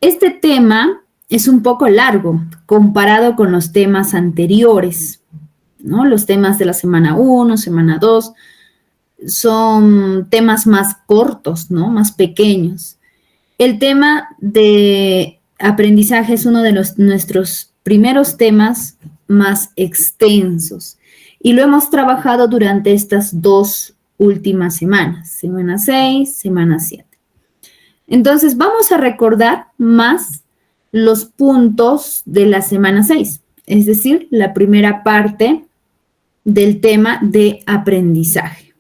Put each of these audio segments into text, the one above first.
Este tema es un poco largo comparado con los temas anteriores, ¿no? Los temas de la semana 1, semana 2, son temas más cortos, ¿no? Más pequeños. El tema de aprendizaje es uno de nuestros primeros temas más extensos y lo hemos trabajado durante estas 2 últimas semanas, semana 6, semana 7. Entonces, vamos a recordar más los puntos de la semana 6, es decir, la primera parte del tema de aprendizaje.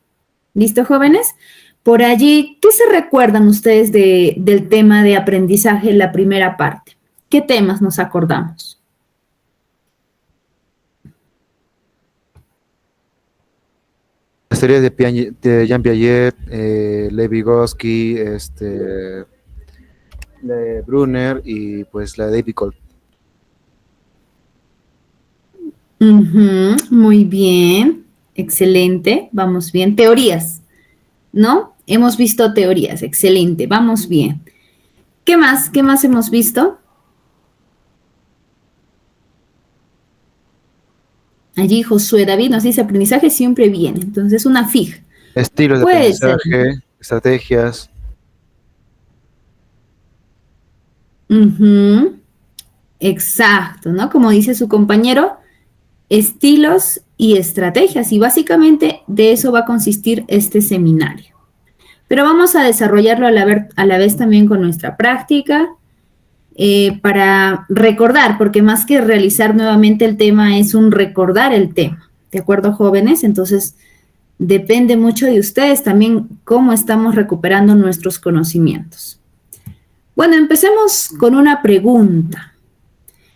¿Listo, jóvenes? Por allí, ¿qué se recuerdan ustedes del tema de aprendizaje en la primera parte? ¿Qué temas nos acordamos? Las teorías de Jean Piaget, Lev Vygotsky, la de Brunner y pues la de David Cole. Muy bien, excelente, vamos bien. Teorías, ¿no? Hemos visto teorías, excelente, vamos bien. ¿Qué más? ¿Qué más hemos visto? Allí Josué David nos dice aprendizaje siempre viene, entonces una fija. Estilos de aprendizaje, estrategias. Exacto, ¿no? Como dice su compañero, estilos y estrategias, y básicamente de eso va a consistir este seminario. Pero vamos a desarrollarlo a la vez también con nuestra práctica, para recordar, porque más que realizar nuevamente el tema es un recordar el tema, ¿de acuerdo, jóvenes? Entonces, depende mucho de ustedes también cómo estamos recuperando nuestros conocimientos. Bueno, empecemos con una pregunta.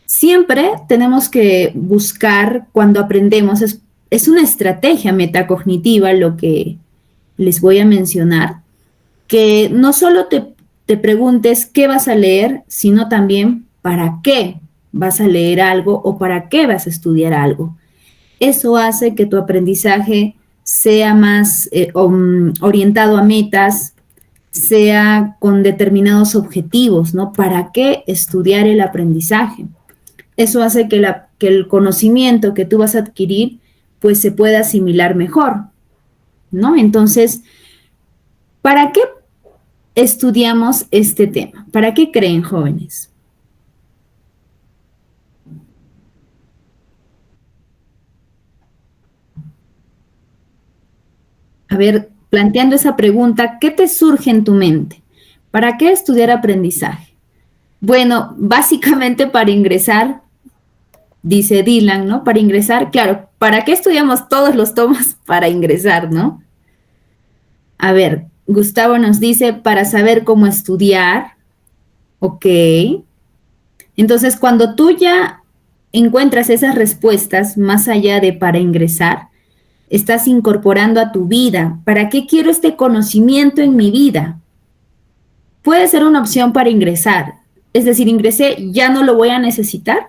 Siempre tenemos que buscar cuando aprendemos, es una estrategia metacognitiva lo que les voy a mencionar, que no solo te preguntes qué vas a leer, sino también para qué vas a leer algo o para qué vas a estudiar algo. Eso hace que tu aprendizaje sea más orientado a metas, sea con determinados objetivos, ¿no? ¿Para qué estudiar el aprendizaje? Eso hace que el conocimiento que tú vas a adquirir, pues se pueda asimilar mejor, ¿no? Entonces, ¿para qué estudiamos este tema? ¿Para qué creen, jóvenes? A ver, planteando esa pregunta, ¿qué te surge en tu mente? ¿Para qué estudiar aprendizaje? Bueno, básicamente para ingresar, dice Dylan, ¿no? Para ingresar, claro, ¿para qué estudiamos todos los tomos? Para ingresar, ¿no? A ver, Gustavo nos dice, para saber cómo estudiar, ok. Entonces, cuando tú ya encuentras esas respuestas, más allá de para ingresar, estás incorporando a tu vida. ¿Para qué quiero este conocimiento en mi vida? Puede ser una opción para ingresar. Es decir, ingresé, ya no lo voy a necesitar.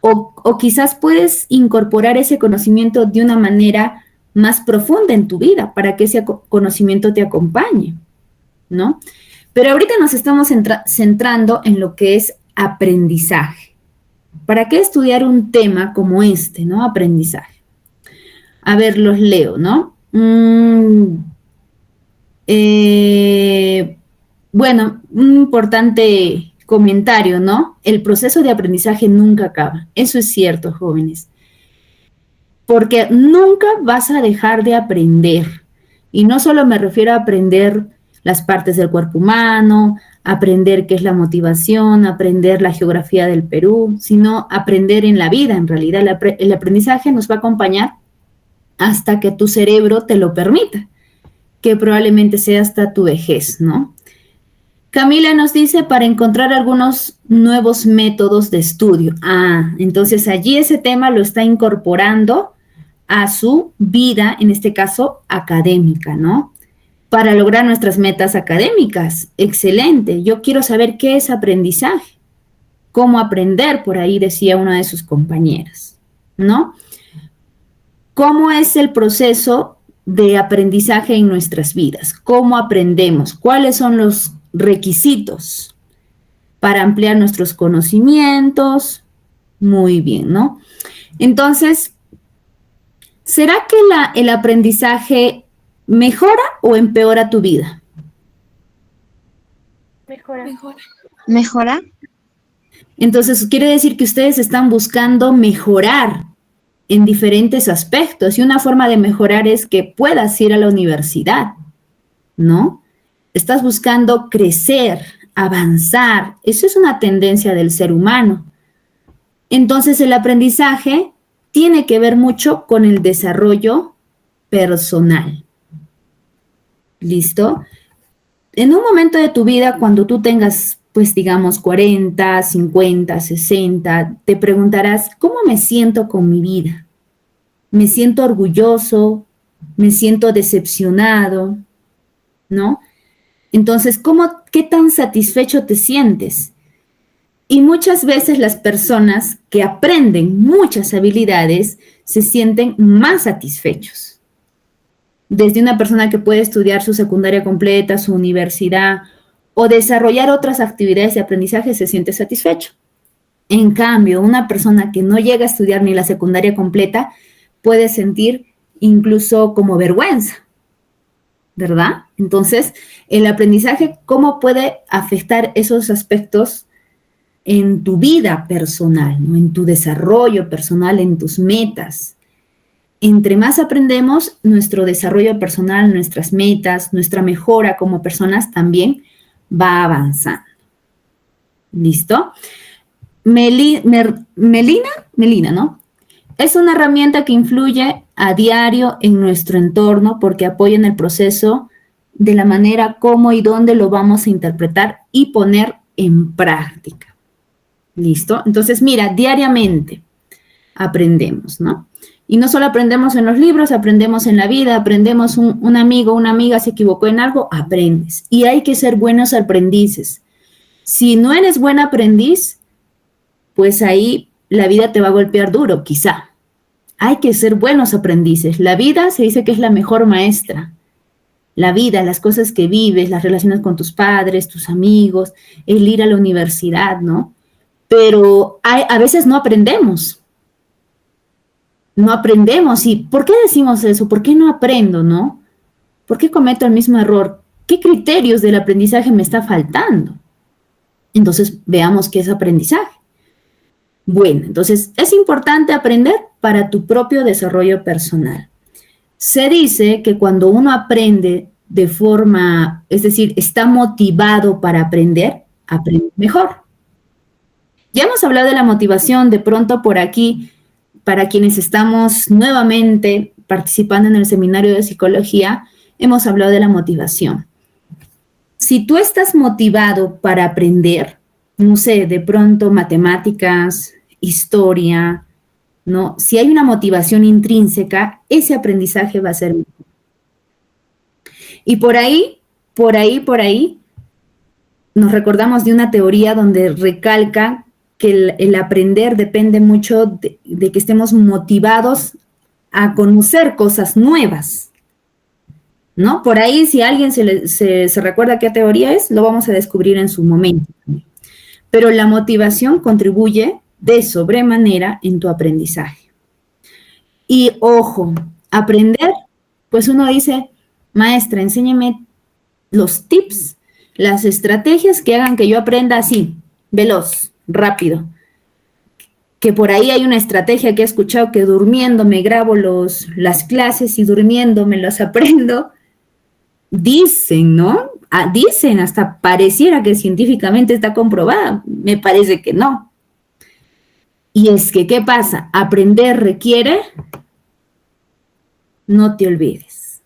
O quizás puedes incorporar ese conocimiento de una manera más profunda en tu vida para que ese conocimiento te acompañe, ¿no? Pero ahorita nos estamos centrando en lo que es aprendizaje. ¿Para qué estudiar un tema como este, ¿no? Aprendizaje. A ver, los leo, ¿no? Bueno, un importante comentario, ¿no? El proceso de aprendizaje nunca acaba. Eso es cierto, jóvenes. Porque nunca vas a dejar de aprender. Y no solo me refiero a aprender las partes del cuerpo humano, aprender qué es la motivación, aprender la geografía del Perú, sino aprender en la vida, en realidad. El aprendizaje nos va a acompañar hasta que tu cerebro te lo permita, que probablemente sea hasta tu vejez, ¿no? Camila nos dice para encontrar algunos nuevos métodos de estudio. Entonces allí ese tema lo está incorporando a su vida, en este caso académica, ¿no? Para lograr nuestras metas académicas. Excelente. Yo quiero saber qué es aprendizaje. Cómo aprender, por ahí decía una de sus compañeras, ¿no? ¿Cómo es el proceso de aprendizaje en nuestras vidas? ¿Cómo aprendemos? ¿Cuáles son los requisitos para ampliar nuestros conocimientos. Muy bien, ¿no? Entonces, ¿será que el aprendizaje mejora o empeora tu vida? Mejora. ¿Mejora? Entonces, quiere decir que ustedes están buscando mejorar en diferentes aspectos, y una forma de mejorar es que puedas ir a la universidad, ¿no? Estás buscando crecer, avanzar. Eso es una tendencia del ser humano. Entonces, el aprendizaje tiene que ver mucho con el desarrollo personal. ¿Listo? En un momento de tu vida, cuando tú tengas, pues digamos, 40, 50, 60, te preguntarás, ¿cómo me siento con mi vida? ¿Me siento orgulloso? ¿Me siento decepcionado? ¿No? Entonces, qué tan satisfecho te sientes? Y muchas veces las personas que aprenden muchas habilidades se sienten más satisfechos. Desde una persona que puede estudiar su secundaria completa, su universidad, o desarrollar otras actividades de aprendizaje, se siente satisfecho. En cambio, una persona que no llega a estudiar ni la secundaria completa puede sentir incluso como vergüenza, ¿verdad? Entonces, el aprendizaje, ¿cómo puede afectar esos aspectos en tu vida personal, ¿no? En tu desarrollo personal, en tus metas? Entre más aprendemos, nuestro desarrollo personal, nuestras metas, nuestra mejora como personas también va avanzando. ¿Listo? Melina, ¿no? Es una herramienta que influye a diario en nuestro entorno porque apoya en el proceso de la manera cómo y dónde lo vamos a interpretar y poner en práctica. ¿Listo? Entonces, mira, diariamente aprendemos, ¿no? Y no solo aprendemos en los libros, aprendemos en la vida, aprendemos un amigo, una amiga se equivocó en algo, aprendes. Y hay que ser buenos aprendices. Si no eres buen aprendiz, pues ahí la vida te va a golpear duro, quizá. Hay que ser buenos aprendices. La vida se dice que es la mejor maestra. La vida, las cosas que vives, las relaciones con tus padres, tus amigos, el ir a la universidad, ¿no? Pero a veces no aprendemos. No aprendemos. ¿Y por qué decimos eso? ¿Por qué no aprendo, no? ¿Por qué cometo el mismo error? ¿Qué criterios del aprendizaje me está faltando? Entonces, veamos qué es aprendizaje. Bueno, entonces, es importante aprender para tu propio desarrollo personal. Se dice que cuando uno aprende de forma, es decir, está motivado para aprender, aprende mejor. Ya hemos hablado de la motivación, de pronto por aquí, para quienes estamos nuevamente participando en el seminario de psicología, hemos hablado de la motivación. Si tú estás motivado para aprender, no sé, de pronto matemáticas, historia, ¿no? Si hay una motivación intrínseca, ese aprendizaje va a ser mejor. Y por ahí, nos recordamos de una teoría donde recalca que el aprender depende mucho de que estemos motivados a conocer cosas nuevas, ¿no? Por ahí, si alguien se recuerda qué teoría es, lo vamos a descubrir en su momento. Pero la motivación contribuye de sobremanera en tu aprendizaje. Y ojo, aprender, pues uno dice, maestra, enséñame los tips, las estrategias que hagan que yo aprenda así, veloz, rápido. Que por ahí hay una estrategia que he escuchado que durmiendo me grabo las clases y durmiendo me las aprendo. Dicen, ¿no? Dicen, hasta pareciera que científicamente está comprobada. Me parece que no. Y es que, ¿qué pasa? Aprender requiere, no te olvides,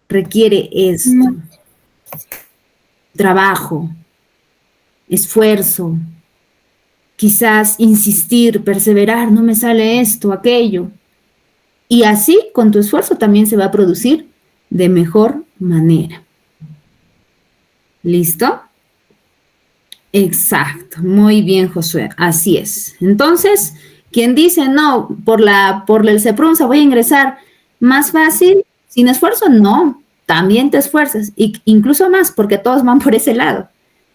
requiere esto, trabajo, esfuerzo, quizás insistir, perseverar, no me sale esto, aquello. Y así, con tu esfuerzo también se va a producir de mejor manera. ¿Listo? Exacto, muy bien, Josué, así es. Entonces, quien dice, no, por el CEPRUNSA voy a ingresar más fácil, sin esfuerzo, no, también te esfuerzas, incluso más, porque todos van por ese lado.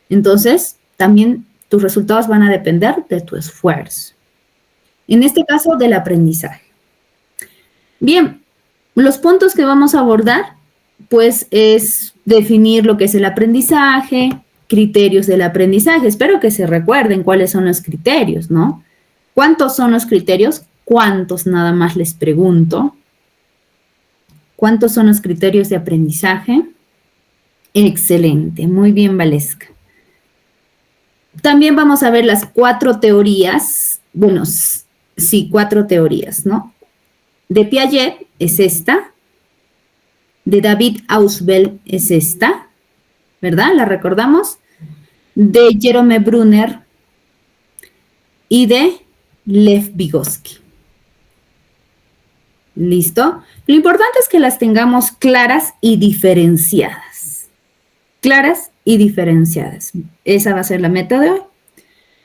Entonces, también tus resultados van a depender de tu esfuerzo. En este caso, del aprendizaje. Bien, los puntos que vamos a abordar, pues, es definir lo que es el aprendizaje, criterios del aprendizaje. Espero que se recuerden cuáles son los criterios, ¿no? ¿Cuántos son los criterios? ¿Cuántos nada más les pregunto? ¿Cuántos son los criterios de aprendizaje? Excelente, muy bien, Valesca. También vamos a ver las 4 teorías, bueno, sí, 4 teorías, ¿no? De Piaget es esta, de David Ausubel es esta, ¿verdad? ¿La recordamos? De Jerome Brunner y de Lev Vygotsky. ¿Listo? Lo importante es que las tengamos claras y diferenciadas. Claras y diferenciadas. Esa va a ser la meta de hoy.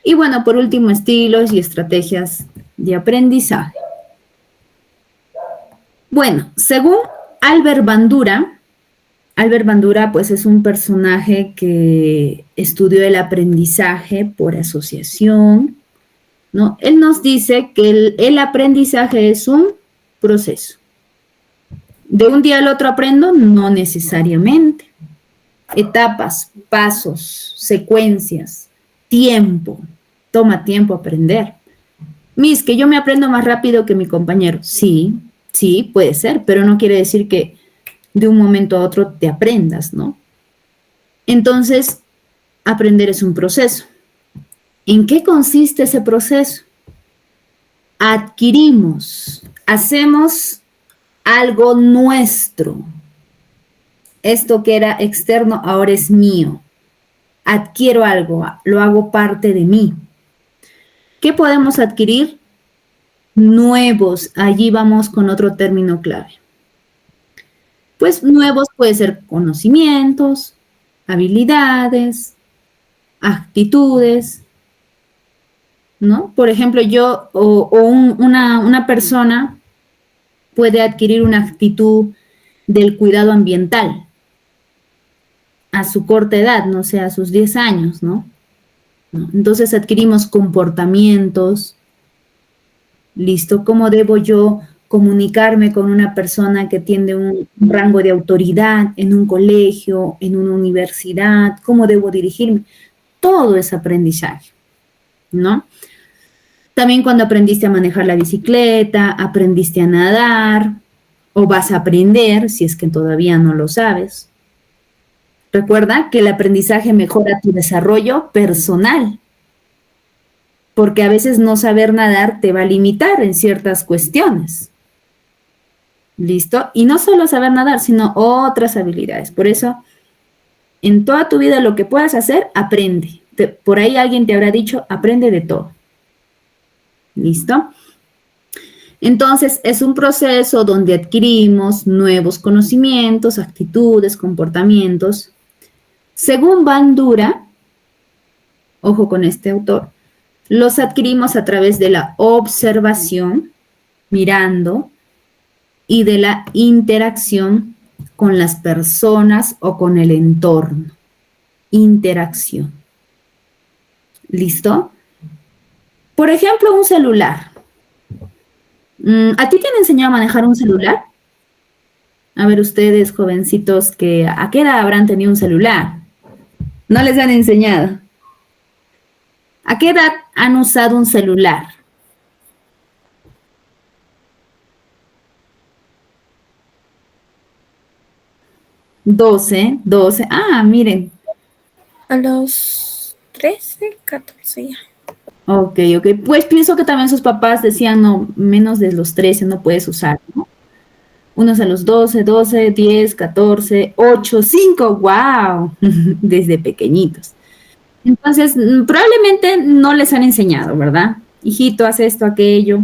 Y bueno, por último, estilos y estrategias de aprendizaje. Bueno, según Albert Bandura pues es un personaje que estudió el aprendizaje por asociación, ¿no? Él nos dice que el aprendizaje es un proceso. ¿De un día al otro aprendo? No necesariamente. Etapas, pasos, secuencias, tiempo. Toma tiempo aprender. Miss, que yo me aprendo más rápido que mi compañero. Sí, puede ser, pero no quiere decir que de un momento a otro te aprendas, ¿no? Entonces, aprender es un proceso. ¿En qué consiste ese proceso? Adquirimos, hacemos algo nuestro. Esto que era externo ahora es mío. Adquiero algo, lo hago parte de mí. ¿Qué podemos adquirir? Nuevos, allí vamos con otro término clave. Pues nuevos puede ser conocimientos, habilidades, actitudes, ¿no? Por ejemplo, una persona puede adquirir una actitud del cuidado ambiental a su corta edad, no sé, a sus 10 años, ¿no? Entonces adquirimos comportamientos. ¿Listo? ¿Cómo debo yo comunicarme con una persona que tiene un rango de autoridad en un colegio, en una universidad? ¿Cómo debo dirigirme? Todo es aprendizaje, ¿no? También cuando aprendiste a manejar la bicicleta, aprendiste a nadar, o vas a aprender, si es que todavía no lo sabes. Recuerda que el aprendizaje mejora tu desarrollo personal, porque a veces no saber nadar te va a limitar en ciertas cuestiones. ¿Listo? Y no solo saber nadar, sino otras habilidades. Por eso, en toda tu vida lo que puedas hacer, aprende. Por ahí alguien te habrá dicho, aprende de todo. ¿Listo? Entonces, es un proceso donde adquirimos nuevos conocimientos, actitudes, comportamientos. Según Bandura, ojo con este autor, los adquirimos a través de la observación, mirando, y de la interacción con las personas o con el entorno. Interacción. ¿Listo? Por ejemplo, un celular. ¿A ti te han enseñado a manejar un celular? A ver, ustedes, jovencitos, ¿a qué edad habrán tenido un celular? No les han enseñado. ¿A qué edad han usado un celular? ¿12? Ah, miren. A los 13, 14 ya. Ok. Pues pienso que también sus papás decían, no, menos de los 13 no puedes usar, ¿no? Unos a los 12, 10, 14, 8, 5, wow, desde pequeñitos. Entonces, probablemente no les han enseñado, ¿verdad? Hijito, haz esto, aquello.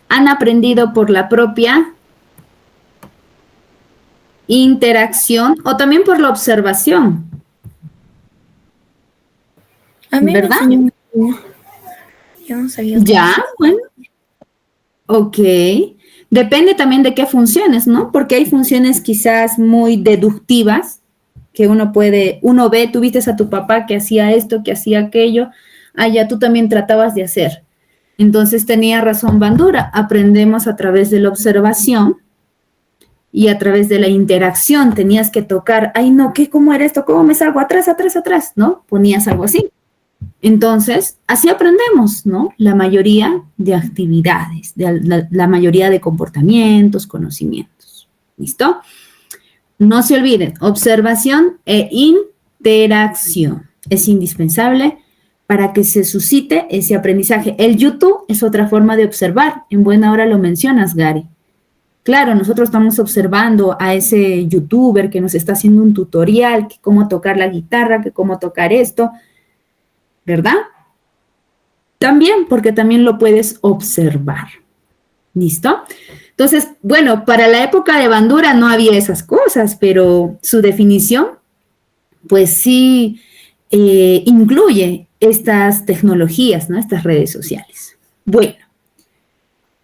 Han aprendido por la propia interacción o también por la observación. A mí ¿verdad? me enseñó mi... Yo no sabía. Ya, bueno. Ok. Depende también de qué funciones, ¿no? Porque hay funciones quizás muy deductivas que uno ve, tú viste a tu papá que hacía esto, que hacía aquello, ya tú también tratabas de hacer. Entonces tenía razón Bandura, aprendemos a través de la observación y a través de la interacción. Tenías que tocar, ay no, ¿cómo era esto? ¿Cómo me salgo? Atrás, atrás, atrás, ¿no? Ponías algo así. Entonces, así aprendemos, ¿no? La mayoría de actividades, la mayoría de comportamientos, conocimientos. ¿Listo? No se olviden, observación e interacción. Es indispensable para que se suscite ese aprendizaje. El YouTube es otra forma de observar. En buena hora lo mencionas, Gary. Claro, nosotros estamos observando a ese youtuber que nos está haciendo un tutorial, que cómo tocar la guitarra, que cómo tocar esto, ¿verdad? También, porque también lo puedes observar. ¿Listo? Entonces, bueno, para la época de Bandura no había esas cosas, pero su definición, pues sí, incluye estas tecnologías, ¿no? Estas redes sociales. Bueno,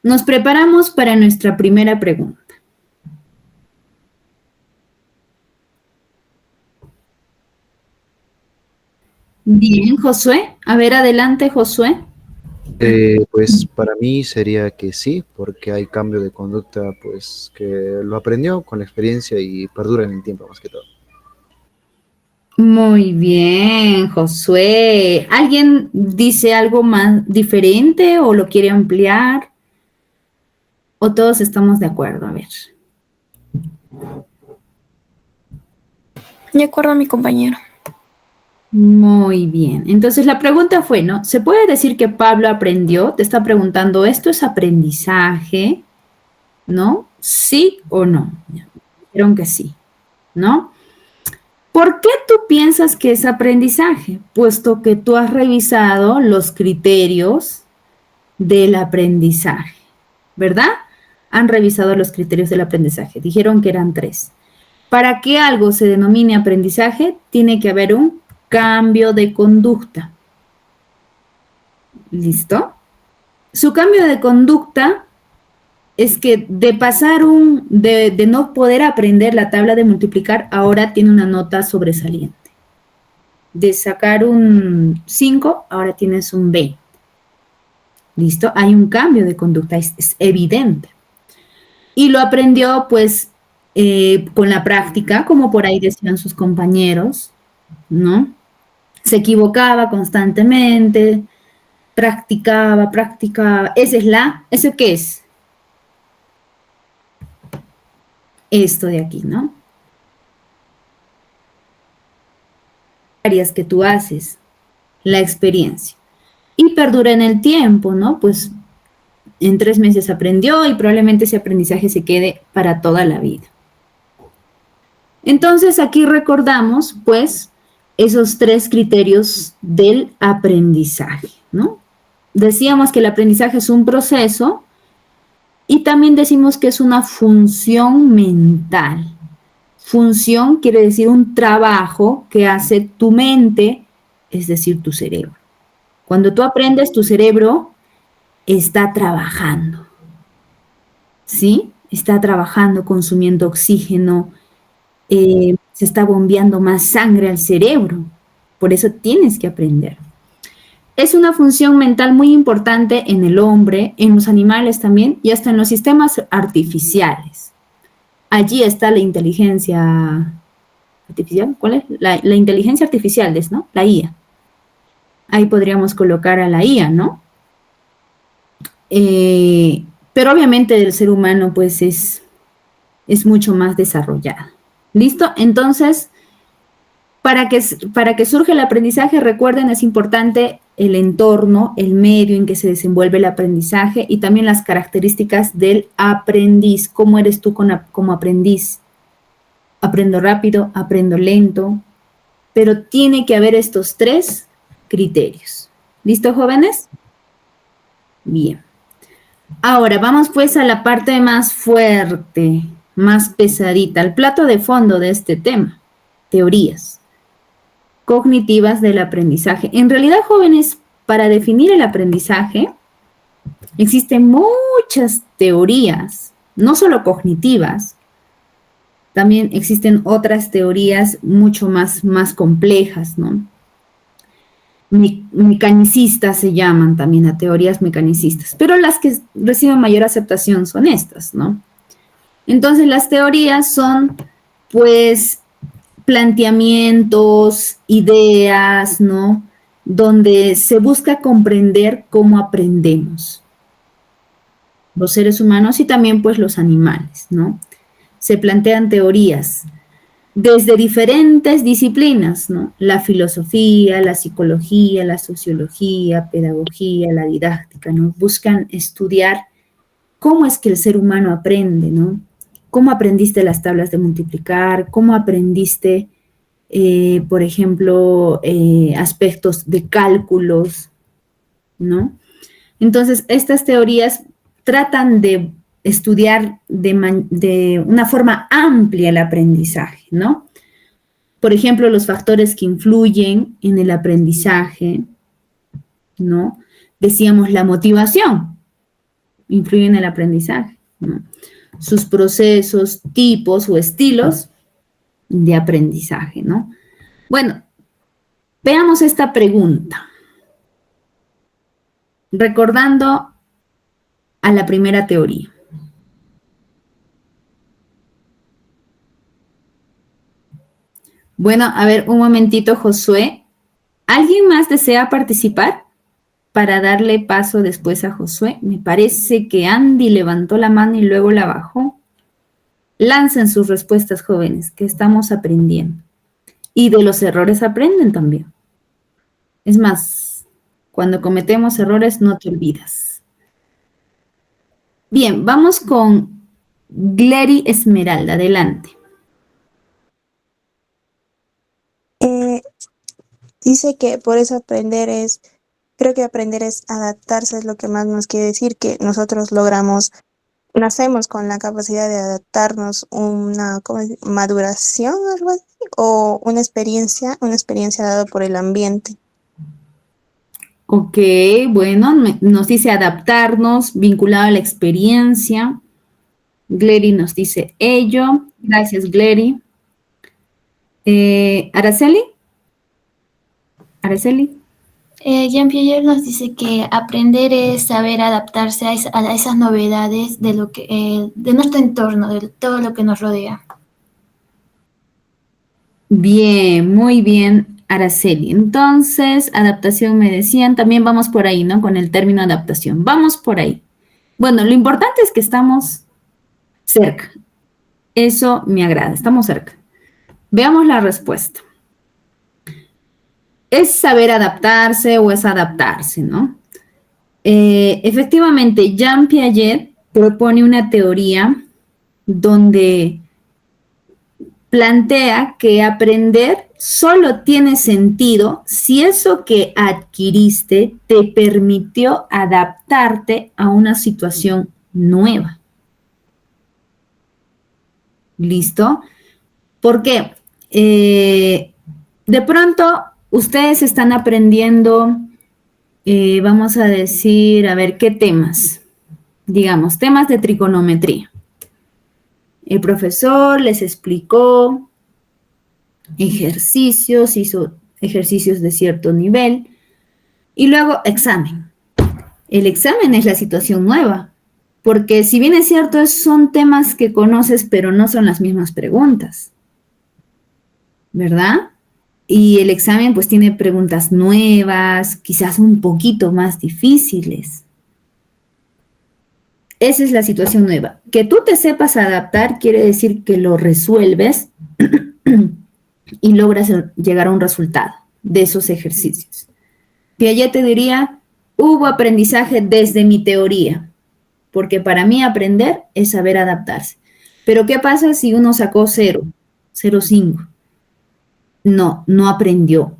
nos preparamos para nuestra primera pregunta. Bien, Josué. A ver, adelante, Josué. Pues para mí sería que sí, porque hay cambio de conducta, pues que lo aprendió con la experiencia y perdura en el tiempo más que todo. Muy bien, Josué. ¿Alguien dice algo más diferente o lo quiere ampliar? ¿O todos estamos de acuerdo? A ver. De acuerdo a mi compañero. Muy bien. Entonces la pregunta fue, ¿no? ¿Se puede decir que Pablo aprendió? Te está preguntando, ¿esto es aprendizaje? ¿No? ¿Sí o no? Dijeron que sí, ¿no? ¿Por qué tú piensas que es aprendizaje? Puesto que tú has revisado los criterios del aprendizaje, ¿verdad? Han revisado los criterios del aprendizaje. Dijeron que eran 3. Para que algo se denomine aprendizaje, tiene que haber un cambio de conducta. ¿Listo? Su cambio de conducta es que de pasar de no poder aprender la tabla de multiplicar, ahora tiene una nota sobresaliente. De sacar un 5, ahora tienes un 20. ¿Listo? Hay un cambio de conducta, es evidente. Y lo aprendió, pues, con la práctica, como por ahí decían sus compañeros, ¿no? Se equivocaba constantemente, practicaba. ¿Eso qué es? Esto de aquí, ¿no? Áreas que tú haces, la experiencia. Y perdura en el tiempo, ¿no? Pues en 3 meses aprendió y probablemente ese aprendizaje se quede para toda la vida. Entonces aquí recordamos, pues, esos 3 criterios del aprendizaje, ¿no? Decíamos que el aprendizaje es un proceso y también decimos que es una función mental. Función quiere decir un trabajo que hace tu mente, es decir, tu cerebro. Cuando tú aprendes, tu cerebro está trabajando, ¿sí? Está trabajando, consumiendo oxígeno, se está bombeando más sangre al cerebro. Por eso tienes que aprender. Es una función mental muy importante en el hombre, en los animales también y hasta en los sistemas artificiales. Allí está la inteligencia artificial. ¿Cuál es? La inteligencia artificial, ¿no? La IA. Ahí podríamos colocar a la IA, ¿no? Pero obviamente el ser humano pues es mucho más desarrollado. ¿Listo? Entonces, para que surja el aprendizaje, recuerden, es importante el entorno, el medio en que se desenvuelve el aprendizaje y también las características del aprendiz. ¿Cómo eres tú como aprendiz? Aprendo rápido, aprendo lento, pero tiene que haber estos 3 criterios. ¿Listo, jóvenes? Bien. Ahora, vamos pues a la parte más fuerte, más pesadita, el plato de fondo de este tema, teorías cognitivas del aprendizaje. En realidad, jóvenes, para definir el aprendizaje, existen muchas teorías, no solo cognitivas, También existen otras teorías mucho más complejas, ¿no? Mecanicistas se llaman también a teorías mecanicistas, pero las que reciben mayor aceptación son estas, ¿no? Entonces las teorías son, pues, planteamientos, ideas, ¿no? Donde se busca comprender cómo aprendemos los seres humanos y también, pues, los animales, ¿no? Se plantean teorías desde diferentes disciplinas, ¿no? La filosofía, la psicología, la sociología, pedagogía, la didáctica, ¿no? Buscan estudiar cómo es que el ser humano aprende, ¿no? ¿Cómo aprendiste las tablas de multiplicar? ¿Cómo aprendiste, por ejemplo, aspectos de cálculos, ¿no? Entonces, estas teorías tratan de estudiar de una forma amplia el aprendizaje, ¿no? Por ejemplo, los factores que influyen en el aprendizaje, ¿no? Decíamos la motivación influye en el aprendizaje, ¿no? Sus procesos, tipos o estilos de aprendizaje, ¿no? Bueno, veamos esta pregunta. Recordando a la primera teoría. Bueno, a ver, un momentito, Josué. ¿Alguien más desea participar para darle paso después a Josué? Me parece que Andy levantó la mano y luego la bajó. Lancen sus respuestas, jóvenes, que estamos aprendiendo. Y de los errores aprenden también. Es más, cuando cometemos errores no te olvidas. Bien, vamos con Glery Esmeralda. Adelante. Dice que por eso creo que aprender es adaptarse, es lo que más nos quiere decir, que nosotros nacemos con la capacidad de adaptarnos, maduración, algo así, o una experiencia dada por el ambiente. Ok, bueno, nos dice adaptarnos, vinculado a la experiencia. Glery nos dice ello. Gracias, Glery. ¿Araceli? ¿Araceli? Jean Piaget nos dice que aprender es saber adaptarse a esas novedades de nuestro entorno, de todo lo que nos rodea. Bien, muy bien, Araceli. Entonces, adaptación me decían, también vamos por ahí, ¿no? Con el término adaptación. Vamos por ahí. Bueno, lo importante es que estamos cerca. Eso me agrada, estamos cerca. Veamos la respuesta. ¿Es saber adaptarse o es adaptarse, no? Efectivamente, Jean Piaget propone una teoría donde plantea que aprender solo tiene sentido si eso que adquiriste te permitió adaptarte a una situación nueva. ¿Listo? ¿Por qué? De pronto, ustedes están aprendiendo, vamos a decir, a ver, ¿qué temas? Digamos, temas de trigonometría. El profesor les explicó ejercicios, hizo ejercicios de cierto nivel y luego examen. El examen es la situación nueva, porque si bien es cierto, son temas que conoces, pero no son las mismas preguntas, ¿verdad? Y el examen pues tiene preguntas nuevas, quizás un poquito más difíciles. Esa es la situación nueva. Que tú te sepas adaptar quiere decir que lo resuelves y logras llegar a un resultado de esos ejercicios. Piaget te diría, hubo aprendizaje desde mi teoría, porque para mí aprender es saber adaptarse. Pero ¿qué pasa si uno sacó 0,5? No aprendió.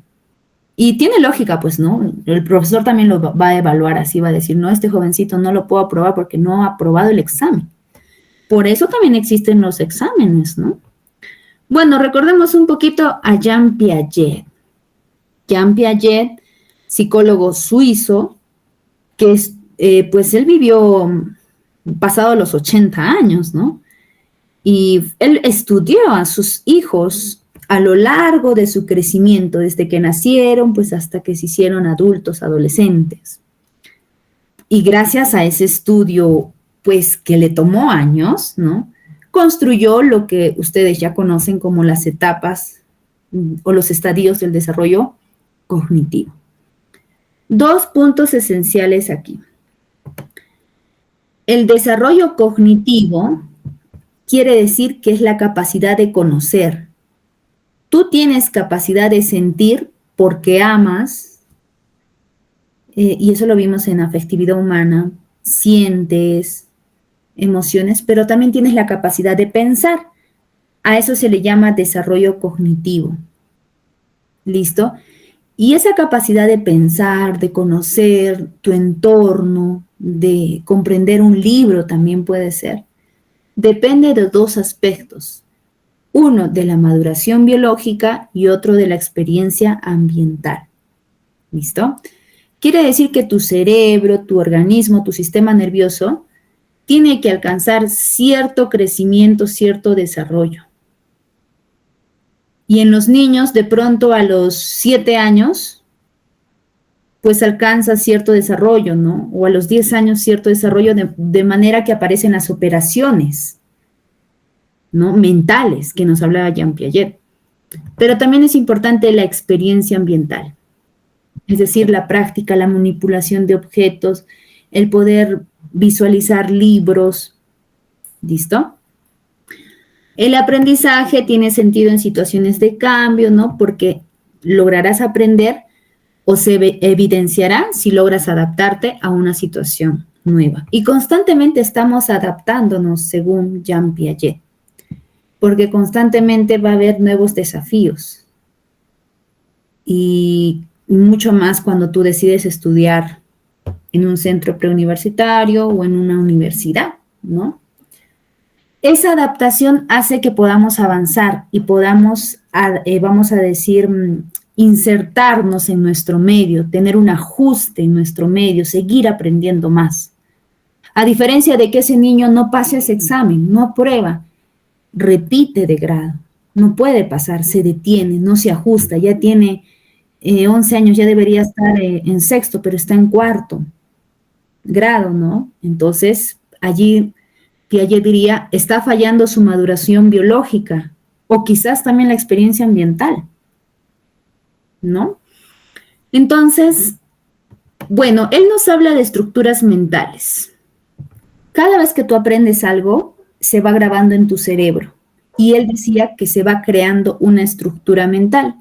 Y tiene lógica, pues, ¿no? El profesor también lo va a evaluar así, va a decir, no, este jovencito no lo puedo aprobar porque no ha aprobado el examen. Por eso también existen los exámenes, ¿no? Bueno, recordemos un poquito a Jean Piaget. Jean Piaget, psicólogo suizo, que pues él vivió pasado los 80 años, ¿no? Y él estudió a sus hijos a lo largo de su crecimiento, desde que nacieron, pues hasta que se hicieron adultos, adolescentes. Y gracias a ese estudio, pues que le tomó años, ¿no? Construyó lo que ustedes ya conocen como las etapas o los estadios del desarrollo cognitivo. 2 puntos esenciales aquí. El desarrollo cognitivo quiere decir que es la capacidad de conocer. Tú tienes capacidad de sentir porque amas, y eso lo vimos en afectividad humana, sientes emociones, pero también tienes la capacidad de pensar. A eso se le llama desarrollo cognitivo. ¿Listo? Y esa capacidad de pensar, de conocer tu entorno, de comprender un libro también puede ser, depende de 2 aspectos. Uno de la maduración biológica y otro de la experiencia ambiental. ¿Listo? Quiere decir que tu cerebro, tu organismo, tu sistema nervioso tiene que alcanzar cierto crecimiento, cierto desarrollo. Y en los niños, de pronto a los 7 años, pues alcanza cierto desarrollo, ¿no? O a los 10 años cierto desarrollo de manera que aparecen las operaciones, ¿no? Mentales, que nos hablaba Jean Piaget. Pero también es importante la experiencia ambiental, es decir, la práctica, la manipulación de objetos, el poder visualizar libros. ¿Listo? El aprendizaje tiene sentido en situaciones de cambio, ¿no? Porque lograrás aprender o se evidenciará si logras adaptarte a una situación nueva. Y constantemente estamos adaptándonos según Jean Piaget, porque constantemente va a haber nuevos desafíos. Y mucho más cuando tú decides estudiar en un centro preuniversitario o en una universidad, ¿no? Esa adaptación hace que podamos avanzar y podamos, vamos a decir, insertarnos en nuestro medio, tener un ajuste en nuestro medio, seguir aprendiendo más. A diferencia de que ese niño no pase ese examen, no aprueba, repite de grado, no puede pasar, se detiene, no se ajusta, ya tiene 11 años, ya debería estar en 6º, pero está en 4º grado, ¿no? Entonces, allí Piaget diría, está fallando su maduración biológica o quizás también la experiencia ambiental, ¿no? Entonces, bueno, él nos habla de estructuras mentales. Cada vez que tú aprendes algo, se va grabando en tu cerebro. Y él decía que se va creando una estructura mental.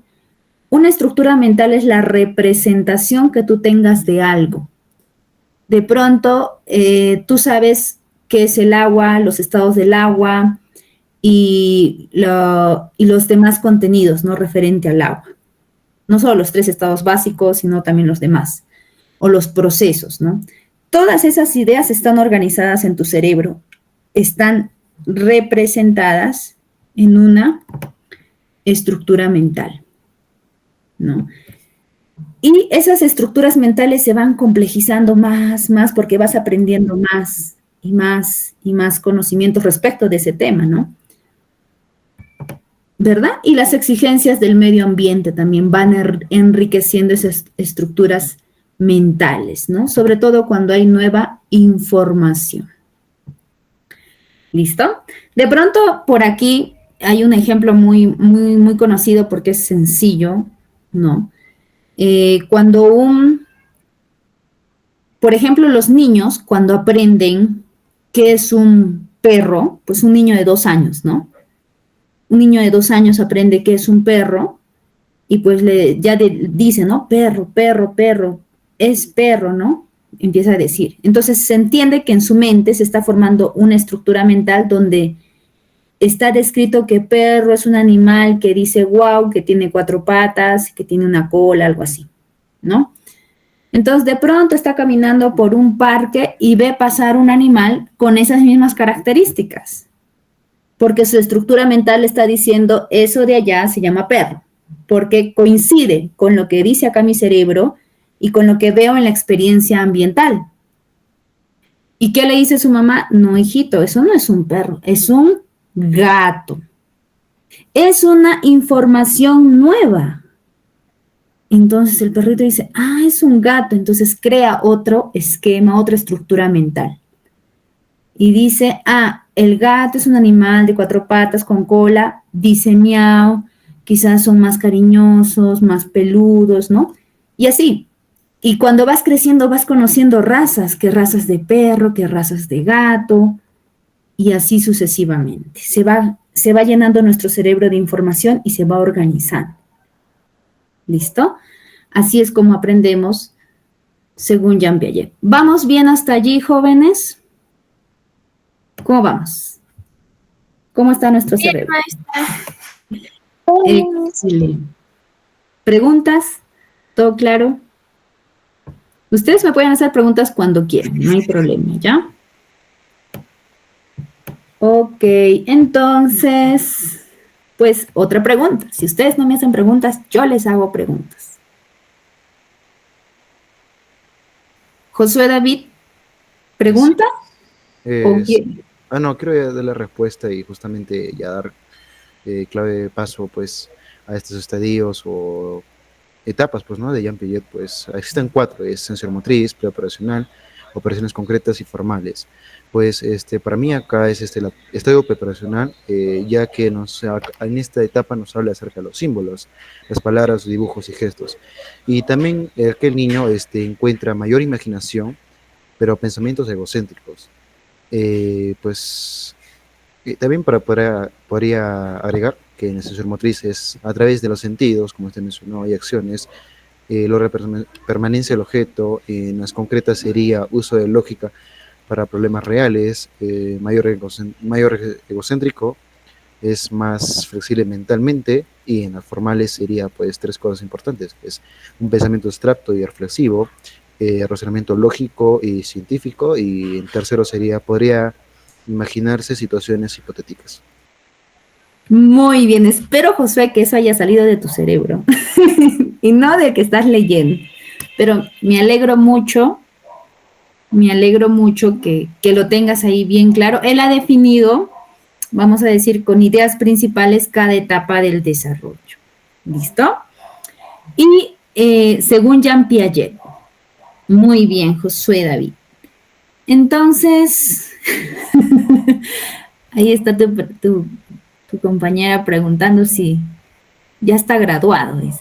Una estructura mental es la representación que tú tengas de algo. De pronto, tú sabes qué es el agua, los estados del agua y los demás contenidos, ¿no? Referente al agua. No solo los 3 estados básicos, sino también los demás. O los procesos, ¿no? Todas esas ideas están organizadas en tu cerebro. Están representadas en una estructura mental, ¿no? Y esas estructuras mentales se van complejizando más porque vas aprendiendo más y más conocimientos respecto de ese tema, ¿no? ¿Verdad? Y las exigencias del medio ambiente también van enriqueciendo esas estructuras mentales, ¿no? Sobre todo cuando hay nueva información. ¿Listo? De pronto, por aquí hay un ejemplo muy conocido porque es sencillo, ¿no? Por ejemplo, los niños, cuando aprenden qué es un perro, pues un niño de 2 años, ¿no? Un niño de 2 años aprende qué es un perro y pues dice, ¿no? Perro, perro, perro, es perro, ¿no? Empieza a decir. Entonces se entiende que en su mente se está formando una estructura mental donde está descrito que perro es un animal que dice wow, que tiene 4 patas, que tiene una cola, algo así, ¿no? Entonces de pronto está caminando por un parque y ve pasar un animal con esas mismas características, porque su estructura mental está diciendo eso de allá se llama perro, porque coincide con lo que dice acá mi cerebro y con lo que veo en la experiencia ambiental. ¿Y qué le dice su mamá? No, hijito, eso no es un perro, es un gato. Es una información nueva. Entonces el perrito dice, ah, es un gato. Entonces crea otro esquema, otra estructura mental. Y dice, ah, el gato es un animal de 4 patas con cola, dice miau, quizás son más cariñosos, más peludos, ¿no? Y así. Y cuando vas creciendo vas conociendo razas, qué razas de perro, qué razas de gato, y así sucesivamente. Se va llenando nuestro cerebro de información y se va organizando. ¿Listo? Así es como aprendemos según Jean Piaget. ¿Vamos bien hasta allí, jóvenes? ¿Cómo vamos? ¿Cómo está nuestro Bien, cerebro? maestra. Excelente. ¿Preguntas? ¿Todo claro? Ustedes me pueden hacer preguntas cuando quieran, no hay problema, ¿ya? Ok, entonces, pues otra pregunta. Si ustedes no me hacen preguntas, yo les hago preguntas. Josué David, ¿pregunta? ¿O Es- quiere? no, quiero ya dar la respuesta y justamente ya dar clave de paso pues a estos estadios o etapas pues, ¿no? de Jean Piaget, pues existen 4, es sensormotriz, preoperacional, operaciones concretas y formales. Pues para mí acá es el estadio preparacional, ya que en esta etapa nos habla acerca de los símbolos, las palabras, dibujos y gestos. Y también aquel niño encuentra mayor imaginación, pero pensamientos egocéntricos. Pues también podría agregar que en el sensor motriz es a través de los sentidos, como usted mencionó, hay acciones, permanencia del objeto, en las concretas sería uso de lógica para problemas reales, mayor egocéntrico, es más flexible mentalmente, y en las formales sería pues 3 cosas importantes, que es un pensamiento abstracto y reflexivo, razonamiento lógico y científico, y en tercero podría imaginarse situaciones hipotéticas. Muy bien, espero, Josué, que eso haya salido de tu cerebro y no de que estás leyendo. Pero me alegro mucho que lo tengas ahí bien claro. Él ha definido, vamos a decir, con ideas principales cada etapa del desarrollo. ¿Listo? Y según Jean Piaget. Muy bien, Josué David. Entonces, ahí está tu compañera preguntando si ya está graduado, dice.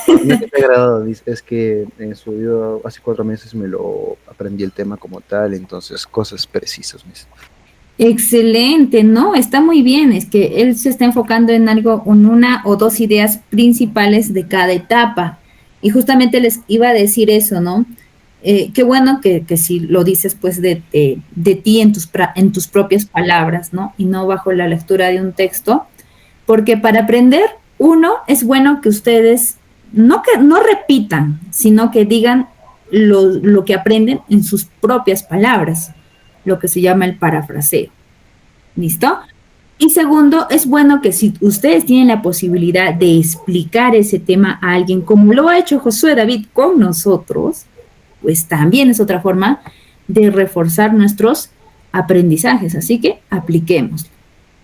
No es que me ha agradado, es que en su video hace 4 meses me lo aprendí el tema como tal, entonces cosas precisas. Excelente, ¿no? Está muy bien, es que él se está enfocando en algo, en 1 o 2 ideas principales de cada etapa. Y justamente les iba a decir eso, ¿no? Qué bueno que si lo dices pues de ti en tus propias palabras, ¿no? Y no bajo la lectura de un texto, porque para aprender, es bueno que ustedes no repitan, sino que digan lo que aprenden en sus propias palabras, lo que se llama el parafraseo. ¿Listo? Y segundo, es bueno que si ustedes tienen la posibilidad de explicar ese tema a alguien, como lo ha hecho Josué David con nosotros, pues también es otra forma de reforzar nuestros aprendizajes. Así que apliquemos,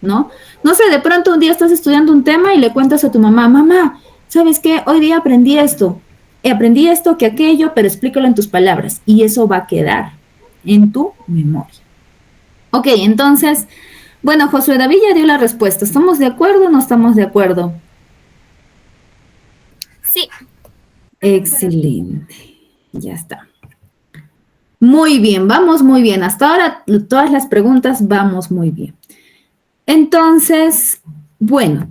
¿no? No sé, de pronto un día estás estudiando un tema y le cuentas a tu mamá, mamá, ¿sabes qué? Hoy día aprendí esto que aquello, pero explícalo en tus palabras y eso va a quedar en tu memoria. Ok, entonces, bueno, Josué David ya dio la respuesta. ¿Estamos de acuerdo o no estamos de acuerdo? Sí. Excelente. Ya está. Muy bien, vamos muy bien. Hasta ahora todas las preguntas vamos muy bien. Entonces, bueno,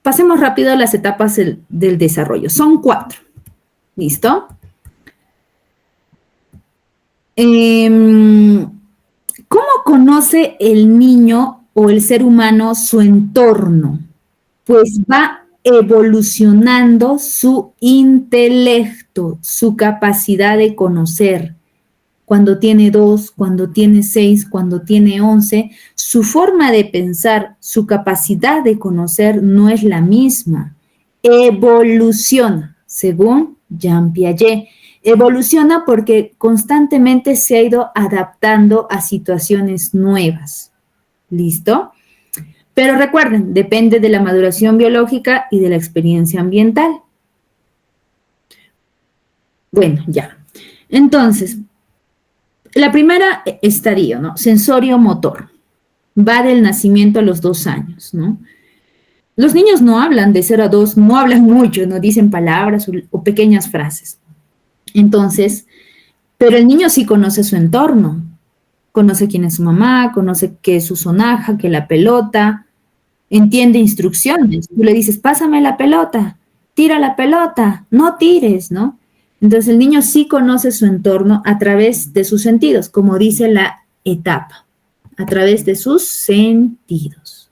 pasemos rápido a las etapas del desarrollo. Son 4. ¿Listo? ¿Cómo conoce el niño o el ser humano su entorno? Pues va evolucionando su intelecto, su capacidad de conocer. Cuando tiene 2, cuando tiene 6, cuando tiene 11, su forma de pensar, su capacidad de conocer no es la misma. Evoluciona, según Jean Piaget. Evoluciona porque constantemente se ha ido adaptando a situaciones nuevas. ¿Listo? Pero recuerden, depende de la maduración biológica y de la experiencia ambiental. Bueno, ya. Entonces, la primera estadio, ¿no? Sensorio-motor. Va del nacimiento a los 2 años, ¿no? Los niños no hablan de 0 a 2, no hablan mucho, no dicen palabras o pequeñas frases. Entonces, pero el niño sí conoce su entorno. Conoce quién es su mamá, conoce qué es su sonaja, qué es la pelota, entiende instrucciones. Tú le dices, pásame la pelota, tira la pelota, no tires, ¿no? Entonces el niño sí conoce su entorno a través de sus sentidos, como dice la etapa, a través de sus sentidos.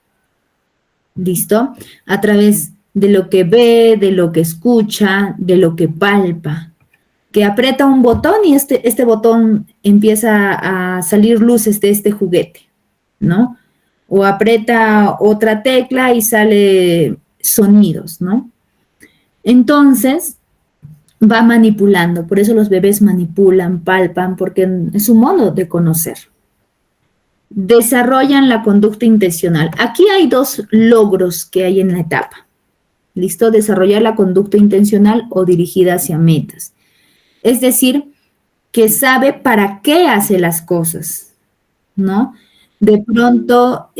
¿Listo? A través de lo que ve, de lo que escucha, de lo que palpa. Que aprieta un botón y este botón empieza a salir luces de este juguete, ¿no? O aprieta otra tecla y sale sonidos, ¿no? Entonces, va manipulando, por eso los bebés manipulan, palpan, porque es un modo de conocer. Desarrollan la conducta intencional. Aquí hay 2 logros que hay en la etapa. ¿Listo? Desarrollar la conducta intencional o dirigida hacia metas. Es decir, que sabe para qué hace las cosas, ¿no? De pronto,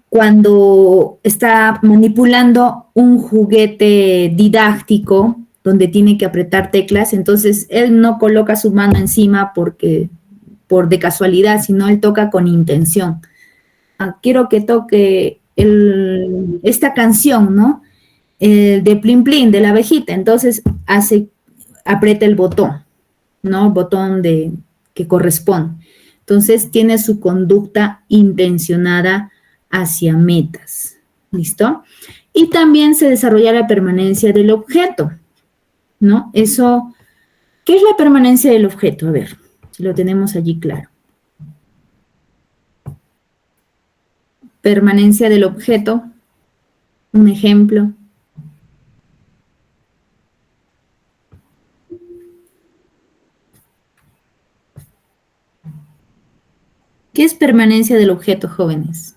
cuando está manipulando un juguete didáctico donde tiene que apretar teclas, entonces él no coloca su mano encima por de casualidad, sino él toca con intención. Quiero que toque esta canción, ¿no? De Plin Plin, de la abejita, entonces aprieta el botón, ¿no? El botón que corresponde. Entonces tiene su conducta intencionada hacia metas, ¿listo? Y también se desarrolla la permanencia del objeto, ¿no? Eso, ¿qué es la permanencia del objeto? A ver, si lo tenemos allí claro. Permanencia del objeto, un ejemplo. ¿Qué es permanencia del objeto, jóvenes?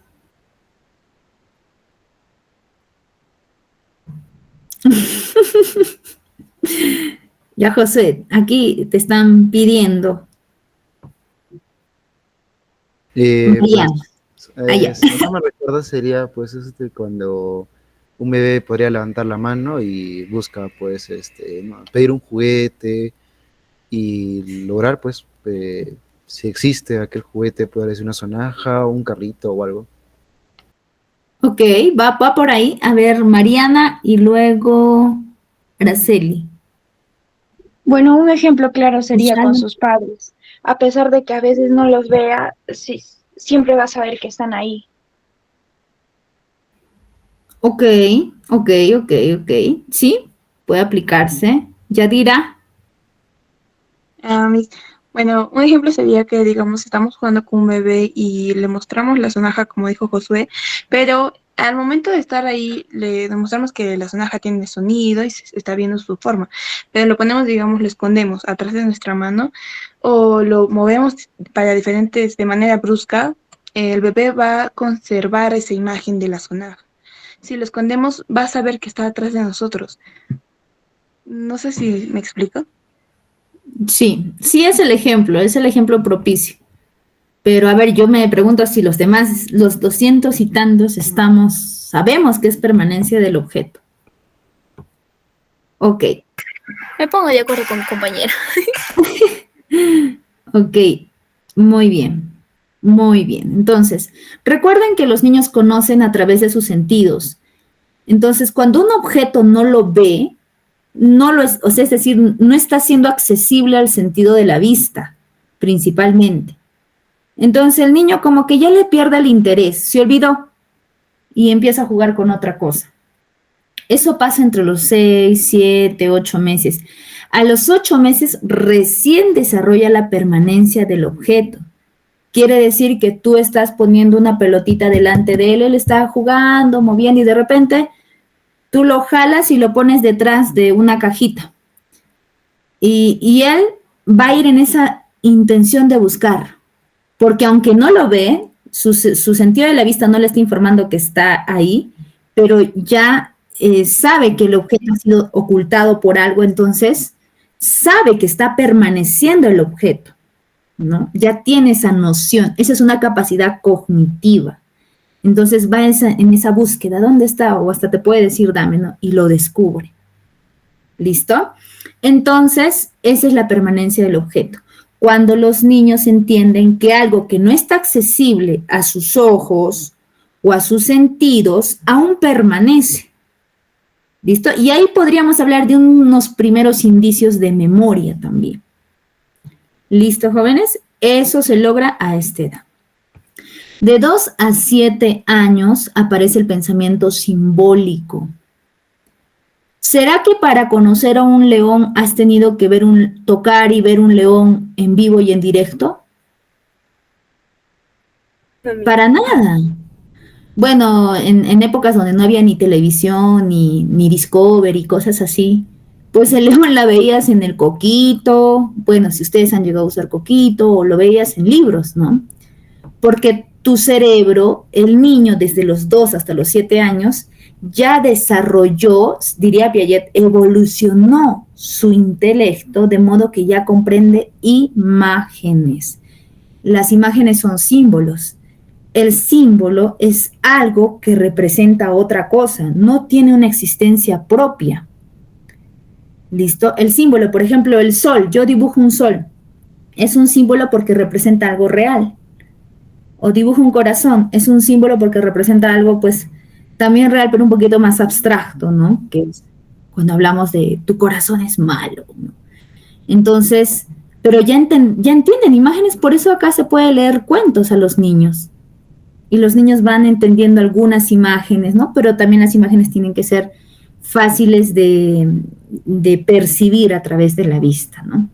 Ya, José, aquí te están pidiendo. Mariana. Si no me recuerdo, sería pues cuando un bebé podría levantar la mano y busca pues ¿no? pedir un juguete y lograr pues si existe aquel juguete, puede ser una sonaja o un carrito o algo. Ok, va por ahí. A ver, Mariana y luego Araceli. Bueno, un ejemplo claro sería Shalom. con sus padres. A pesar de que a veces no los vea, sí, siempre va a saber que están ahí. Ok. Sí, puede aplicarse. Yadira. Bueno, un ejemplo sería que, digamos, estamos jugando con un bebé y le mostramos la sonaja, como dijo Josué, pero al momento de estar ahí le demostramos que la sonaja tiene sonido y se está viendo su forma, pero lo ponemos, digamos, lo escondemos atrás de nuestra mano o lo movemos para diferentes, de manera brusca, el bebé va a conservar esa imagen de la sonaja. Si lo escondemos, va a saber que está atrás de nosotros. No sé si me explico. Sí, es el ejemplo propicio. Pero a ver, yo me pregunto si los demás, los 200 y tantos sabemos que es permanencia del objeto. Ok. Me pongo de acuerdo con mi compañera. Ok, muy bien. Entonces, recuerden que los niños conocen a través de sus sentidos. Entonces, cuando un objeto no lo ve, no lo es, o sea, es decir, no está siendo accesible al sentido de la vista, principalmente. Entonces, el niño como que ya le pierde el interés, se olvidó y empieza a jugar con otra cosa. Eso pasa entre los 6, 7, 8 meses. A los 8 meses recién desarrolla la permanencia del objeto. Quiere decir que tú estás poniendo una pelotita delante de él está jugando, moviendo y de repente tú lo jalas y lo pones detrás de una cajita. Y él va a ir en esa intención de buscar, porque aunque no lo ve, su sentido de la vista no le está informando que está ahí, pero ya sabe que el objeto ha sido ocultado por algo, entonces sabe que está permaneciendo el objeto, ¿no? Ya tiene esa noción, esa es una capacidad cognitiva. Entonces va en esa búsqueda, ¿dónde está? O hasta te puede decir, dame, ¿no? Y lo descubre. ¿Listo? Entonces, esa es la permanencia del objeto. Cuando los niños entienden que algo que no está accesible a sus ojos o a sus sentidos, aún permanece. ¿Listo? Y ahí podríamos hablar de unos primeros indicios de memoria también. ¿Listo, jóvenes? Eso se logra a esta edad. De 2 a 7 años aparece el pensamiento simbólico. ¿Será que para conocer a un león has tenido que tocar y ver un león en vivo y en directo? Para nada. Bueno, en épocas donde no había ni televisión, ni Discovery, cosas así, pues el león la veías en el coquito, bueno, si ustedes han llegado a usar coquito, o lo veías en libros, ¿no? Porque tu cerebro, el niño desde los 2 hasta los 7 años, ya desarrolló, diría Piaget, evolucionó su intelecto de modo que ya comprende imágenes. Las imágenes son símbolos. El símbolo es algo que representa otra cosa, no tiene una existencia propia. ¿Listo? El símbolo, por ejemplo, el sol, yo dibujo un sol, es un símbolo porque representa algo real. O dibujo un corazón, es un símbolo porque representa algo, pues, también real, pero un poquito más abstracto, ¿no? Que es cuando hablamos de tu corazón es malo, ¿no? Entonces, pero ya entienden imágenes, por eso acá se puede leer cuentos a los niños. Y los niños van entendiendo algunas imágenes, ¿no? Pero también las imágenes tienen que ser fáciles de percibir a través de la vista, ¿no?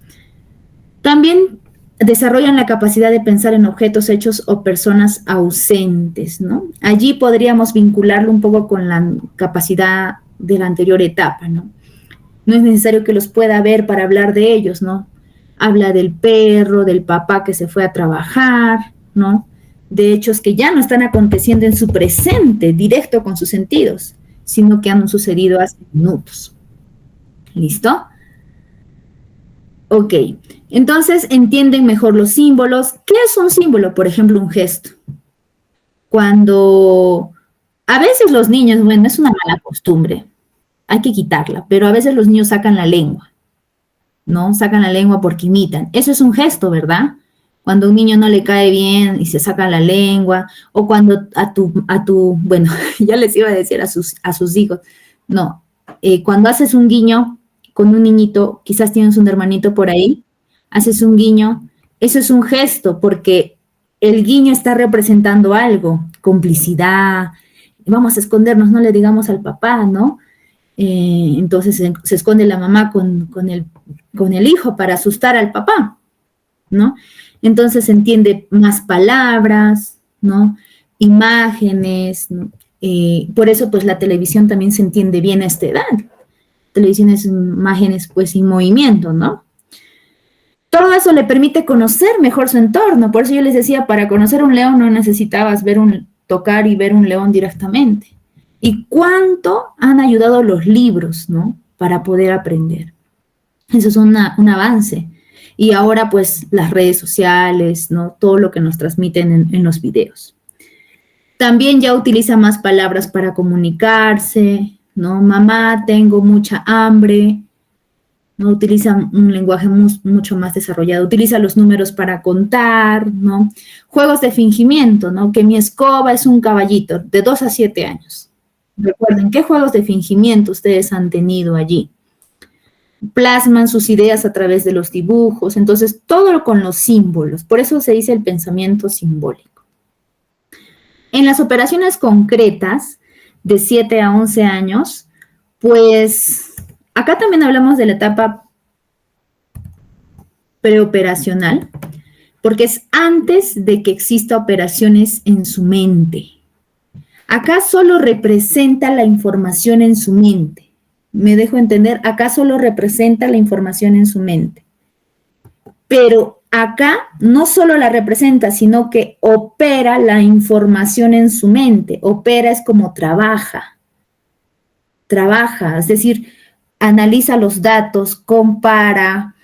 También desarrollan la capacidad de pensar en objetos, hechos o personas ausentes, ¿no? Allí podríamos vincularlo un poco con la capacidad de la anterior etapa, ¿no? No es necesario que los pueda ver para hablar de ellos, ¿no? Habla del perro, del papá que se fue a trabajar, ¿no? De hechos que ya no están aconteciendo en su presente, directo con sus sentidos, sino que han sucedido hace minutos. ¿Listo? Ok, entonces entienden mejor los símbolos. ¿Qué es un símbolo? Por ejemplo, un gesto. Cuando a veces los niños, bueno, es una mala costumbre, hay que quitarla, pero a veces los niños sacan la lengua, ¿no? Sacan la lengua porque imitan. Eso es un gesto, ¿verdad? Cuando a un niño no le cae bien y se saca la lengua, o cuando bueno, ya les iba a decir a sus hijos, no, cuando haces un guiño con un niñito, quizás tienes un hermanito por ahí, haces un guiño, eso es un gesto, porque el guiño está representando algo, complicidad, vamos a escondernos, no le digamos al papá, ¿no? Entonces se esconde la mamá con el hijo para asustar al papá, ¿no? Entonces se entiende más palabras, ¿no? Imágenes, ¿no? Por eso pues la televisión también se entiende bien a esta edad. Televisión es imágenes pues sin movimiento, ¿no? Todo eso le permite conocer mejor su entorno. Por eso yo les decía, para conocer un león no necesitabas tocar y ver un león directamente. Y cuánto han ayudado los libros, ¿no? Para poder aprender. Eso es un avance. Y ahora, pues, las redes sociales, ¿no? Todo lo que nos transmiten en los videos. También ya utiliza más palabras para comunicarse, ¿no? Mamá, tengo mucha hambre. ¿No? Utiliza un lenguaje mucho más desarrollado. Utiliza los números para contar, ¿no? Juegos de fingimiento, ¿no? Que mi escoba es un caballito, de 2 a 7 años. Recuerden, ¿qué juegos de fingimiento ustedes han tenido allí? Plasman sus ideas a través de los dibujos, entonces todo con los símbolos, por eso se dice el pensamiento simbólico. En las operaciones concretas, de 7 a 11 años, pues acá también hablamos de la etapa preoperacional, porque es antes de que exista operaciones en su mente. Acá solo representa la información en su mente. ¿Me dejo entender? Acá solo representa la información en su mente. Pero acá no solo la representa, sino que opera la información en su mente. Opera es como trabaja, es decir, analiza los datos, compara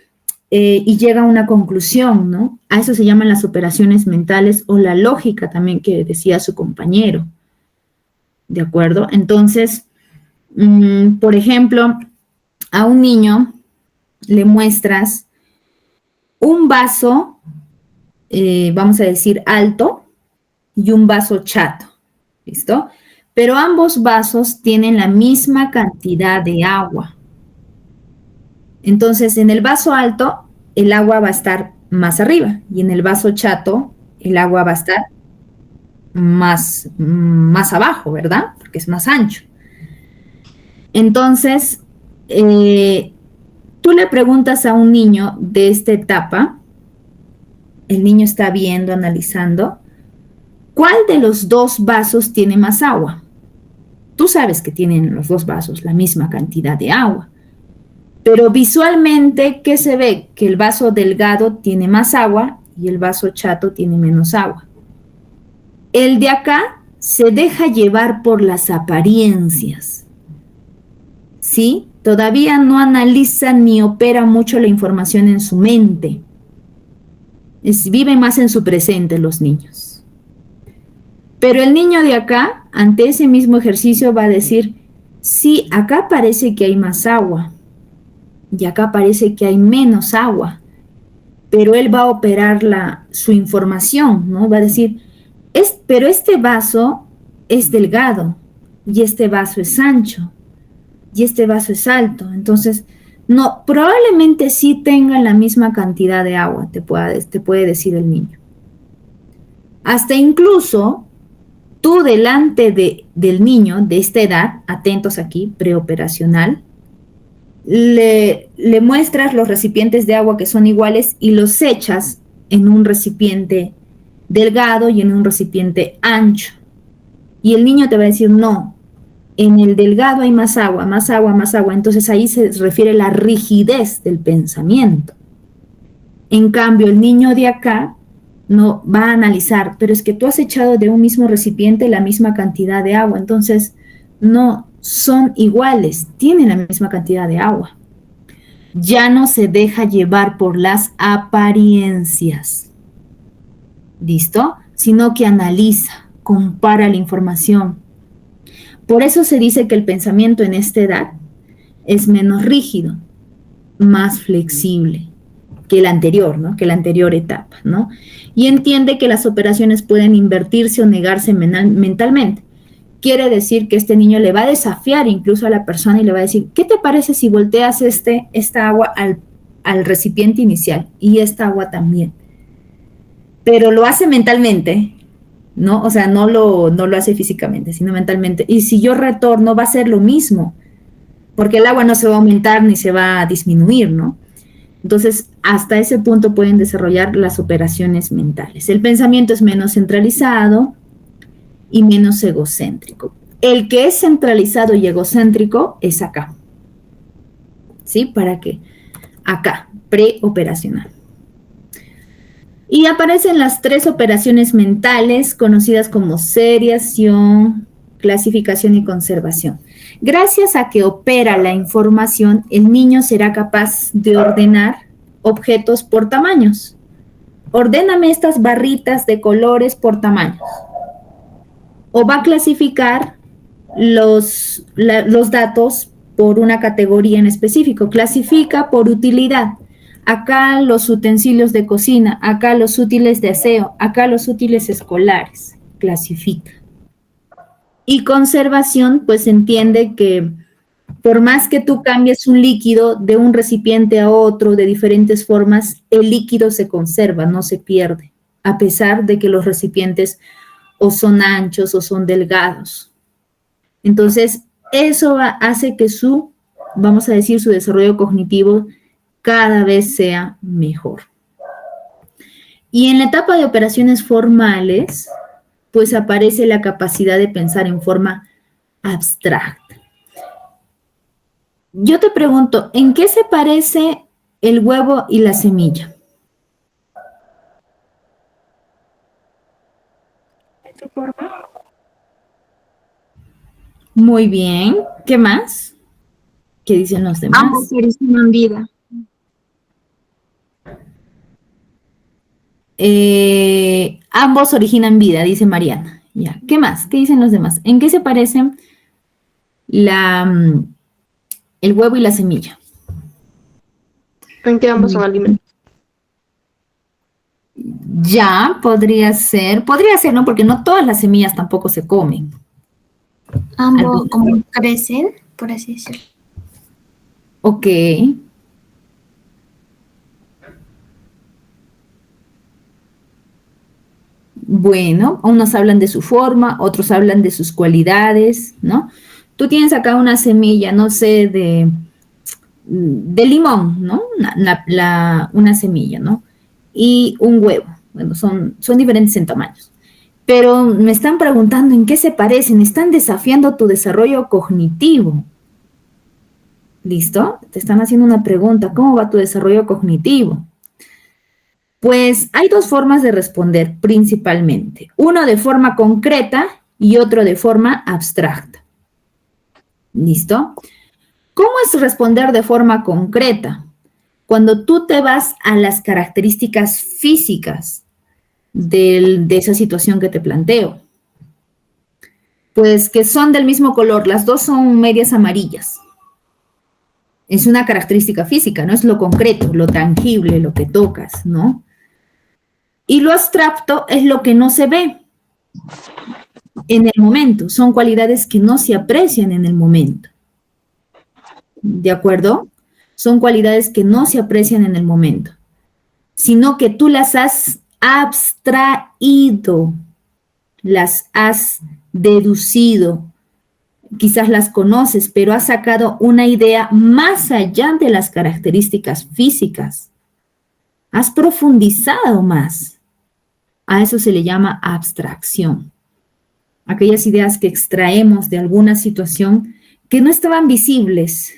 y llega a una conclusión, ¿no? A eso se llaman las operaciones mentales o la lógica también que decía su compañero. ¿De acuerdo? Entonces, por ejemplo, a un niño le muestras un vaso, vamos a decir, alto y un vaso chato, ¿listo? Pero ambos vasos tienen la misma cantidad de agua. Entonces, en el vaso alto, el agua va a estar más arriba y en el vaso chato, el agua va a estar más abajo, ¿verdad? Porque es más ancho. Entonces, tú le preguntas a un niño de esta etapa, el niño está viendo, analizando, ¿cuál de los dos vasos tiene más agua? Tú sabes que tienen los dos vasos la misma cantidad de agua, pero visualmente, ¿qué se ve? Que el vaso delgado tiene más agua y el vaso chato tiene menos agua. El de acá se deja llevar por las apariencias, ¿sí? Todavía no analiza ni opera mucho la información en su mente. Viven más en su presente los niños. Pero el niño de acá, ante ese mismo ejercicio, va a decir, sí, acá parece que hay más agua y acá parece que hay menos agua, pero él va a operar su información, ¿no? Va a decir, pero este vaso es delgado y este vaso es ancho y este vaso es alto. Entonces, no, probablemente sí tengan la misma cantidad de agua, te puede decir el niño. Hasta incluso tú delante del niño de esta edad, atentos aquí, preoperacional, le muestras los recipientes de agua que son iguales y los echas en un recipiente delgado y en un recipiente ancho. Y el niño te va a decir, no, en el delgado hay más agua, más agua, más agua. Entonces ahí se refiere a la rigidez del pensamiento. En cambio, el niño de acá no va a analizar, pero es que tú has echado de un mismo recipiente la misma cantidad de agua, entonces no son iguales, tienen la misma cantidad de agua. Ya no se deja llevar por las apariencias, ¿listo? Sino que analiza, compara la información. Por eso se dice que el pensamiento en esta edad es menos rígido, más flexible que el anterior, ¿no? Que la anterior etapa, ¿no? Y entiende que las operaciones pueden invertirse o negarse mentalmente. Quiere decir que este niño le va a desafiar incluso a la persona y le va a decir, ¿qué te parece si volteas esta agua al recipiente inicial y esta agua también? Pero lo hace mentalmente, ¿no? O sea, no lo hace físicamente, sino mentalmente. Y si yo retorno, va a ser lo mismo, porque el agua no se va a aumentar ni se va a disminuir, ¿no? Entonces, hasta ese punto pueden desarrollar las operaciones mentales. El pensamiento es menos centralizado y menos egocéntrico. El que es centralizado y egocéntrico es acá. ¿Sí? ¿Para qué? Acá, preoperacional. Y aparecen las 3 operaciones mentales conocidas como seriación, clasificación y conservación. Gracias a que opera la información, el niño será capaz de ordenar objetos por tamaños. Ordéname estas barritas de colores por tamaños. O va a clasificar los datos por una categoría en específico. Clasifica por utilidad. Acá los utensilios de cocina, acá los útiles de aseo, acá los útiles escolares. Clasifica. Y conservación, pues entiende que por más que tú cambies un líquido de un recipiente a otro de diferentes formas, el líquido se conserva, no se pierde, a pesar de que los recipientes o son anchos o son delgados. Entonces, eso hace que vamos a decir, su desarrollo cognitivo cada vez sea mejor. Y en la etapa de operaciones formales, pues aparece la capacidad de pensar en forma abstracta. Yo te pregunto, ¿en qué se parece el huevo y la semilla? otra forma. Muy bien. ¿Qué más? ¿Qué dicen los demás? Ambos originan vida. Ambos originan vida, dice Mariana. Ya. ¿Qué más? ¿Qué dicen los demás? ¿En qué se parecen el huevo y la semilla? En que ambos son alimentos. Ya, podría ser, ¿no? Porque no todas las semillas tampoco se comen. Ambos como crecen, por así decirlo. Ok. Bueno, unos hablan de su forma, otros hablan de sus cualidades, ¿no? Tú tienes acá una semilla, no sé, de limón, ¿no? Una semilla, ¿no? Y un huevo. Bueno, son diferentes en tamaños. Pero me están preguntando en qué se parecen, están desafiando tu desarrollo cognitivo. ¿Listo? Te están haciendo una pregunta, ¿cómo va tu desarrollo cognitivo? Pues hay dos formas de responder principalmente. Uno de forma concreta y otro de forma abstracta. ¿Listo? ¿Cómo es responder de forma concreta? Cuando tú te vas a las características físicas de esa situación que te planteo. Pues que son del mismo color, las dos son medias amarillas. Es una característica física, ¿no? Es lo concreto, lo tangible, lo que tocas, ¿no? Y lo abstracto es lo que no se ve en el momento. Son cualidades que no se aprecian en el momento. ¿De acuerdo? Son cualidades que no se aprecian en el momento, sino que tú las has abstraído, las has deducido, quizás las conoces, pero has sacado una idea más allá de las características físicas. Has profundizado más. A eso se le llama abstracción. Aquellas ideas que extraemos de alguna situación que no estaban visibles,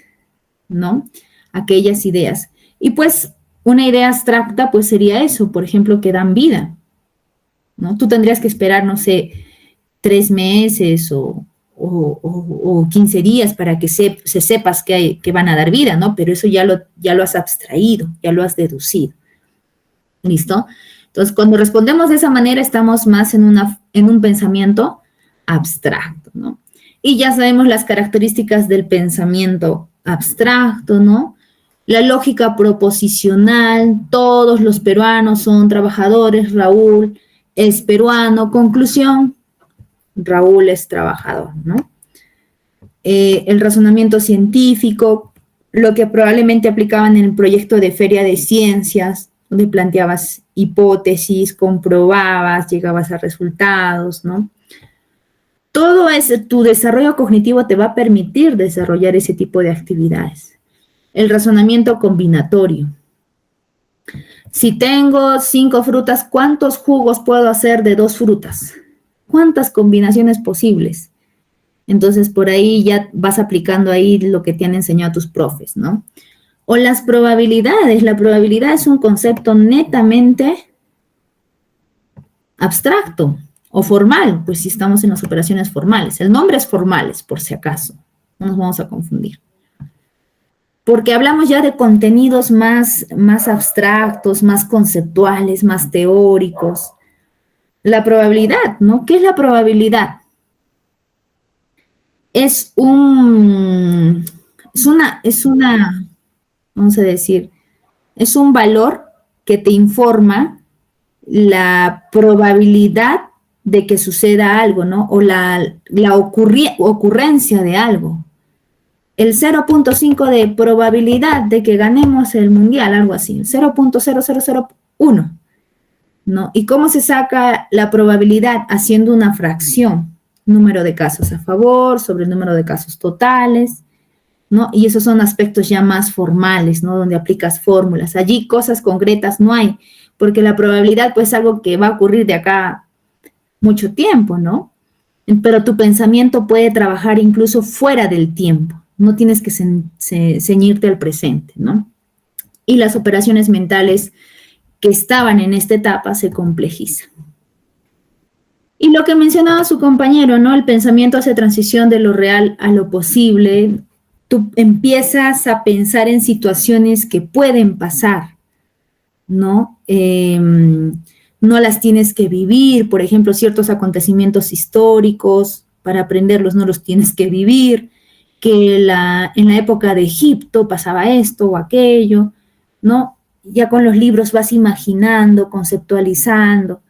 ¿no? Aquellas ideas. Y pues una idea abstracta pues sería eso, por ejemplo, que dan vida, ¿no? Tú tendrías que esperar, no sé, 3 meses o 15 días para que se sepas que van a dar vida, ¿no? Pero eso ya lo has abstraído, ya lo has deducido. ¿Listo? Entonces, cuando respondemos de esa manera, estamos más en un pensamiento abstracto, ¿no? Y ya sabemos las características del pensamiento abstracto, ¿no? La lógica proposicional, todos los peruanos son trabajadores, Raúl es peruano, conclusión, Raúl es trabajador, ¿no? El razonamiento científico, lo que probablemente aplicaban en el proyecto de Feria de Ciencias, donde planteabas hipótesis, comprobabas, llegabas a resultados, ¿no? Todo tu desarrollo cognitivo te va a permitir desarrollar ese tipo de actividades. El razonamiento combinatorio. Si tengo 5 frutas, ¿cuántos jugos puedo hacer de 2 frutas? ¿Cuántas combinaciones posibles? Entonces, por ahí ya vas aplicando ahí lo que te han enseñado tus profes, ¿no? O las probabilidades. La probabilidad es un concepto netamente abstracto o formal, pues si estamos en las operaciones formales. El nombre es formales, por si acaso. No nos vamos a confundir. Porque hablamos ya de contenidos más abstractos, más conceptuales, más teóricos. La probabilidad, ¿no? ¿Qué es la probabilidad? Es una, vamos a decir, es un valor que te informa la probabilidad de que suceda algo, ¿no? O la ocurrencia de algo. El 0.5 de probabilidad de que ganemos el mundial, algo así, 0.0001, ¿no? ¿Y cómo se saca la probabilidad? Haciendo una fracción, número de casos a favor sobre el número de casos totales, ¿no? Y esos son aspectos ya más formales, ¿no? Donde aplicas fórmulas. Allí cosas concretas no hay, porque la probabilidad pues es algo que va a ocurrir de acá mucho tiempo, ¿no? Pero tu pensamiento puede trabajar incluso fuera del tiempo. No tienes que ceñirte al presente, ¿no? Y las operaciones mentales que estaban en esta etapa se complejizan. Y lo que mencionaba su compañero, ¿no? El pensamiento hace transición de lo real a lo posible. Tú empiezas a pensar en situaciones que pueden pasar, ¿no? No las tienes que vivir, por ejemplo, ciertos acontecimientos históricos, para aprenderlos no los tienes que vivir, que en la época de Egipto pasaba esto o aquello, ¿no? Ya con los libros vas imaginando, conceptualizando,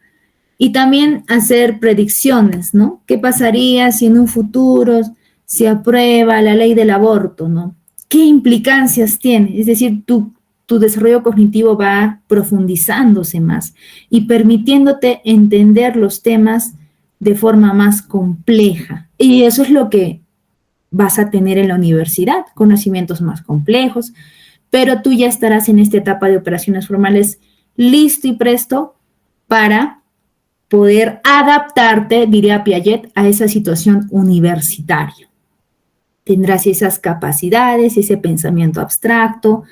y también hacer predicciones, ¿no? ¿Qué pasaría si en un futuro se aprueba la ley del aborto, ¿no? ¿Qué implicancias tiene? Es decir, tu desarrollo cognitivo va profundizándose más y permitiéndote entender los temas de forma más compleja. Y eso es lo que vas a tener en la universidad, conocimientos más complejos, pero tú ya estarás en esta etapa de operaciones formales listo y presto para poder adaptarte, diría Piaget, a esa situación universitaria. Tendrás esas capacidades, ese pensamiento abstracto,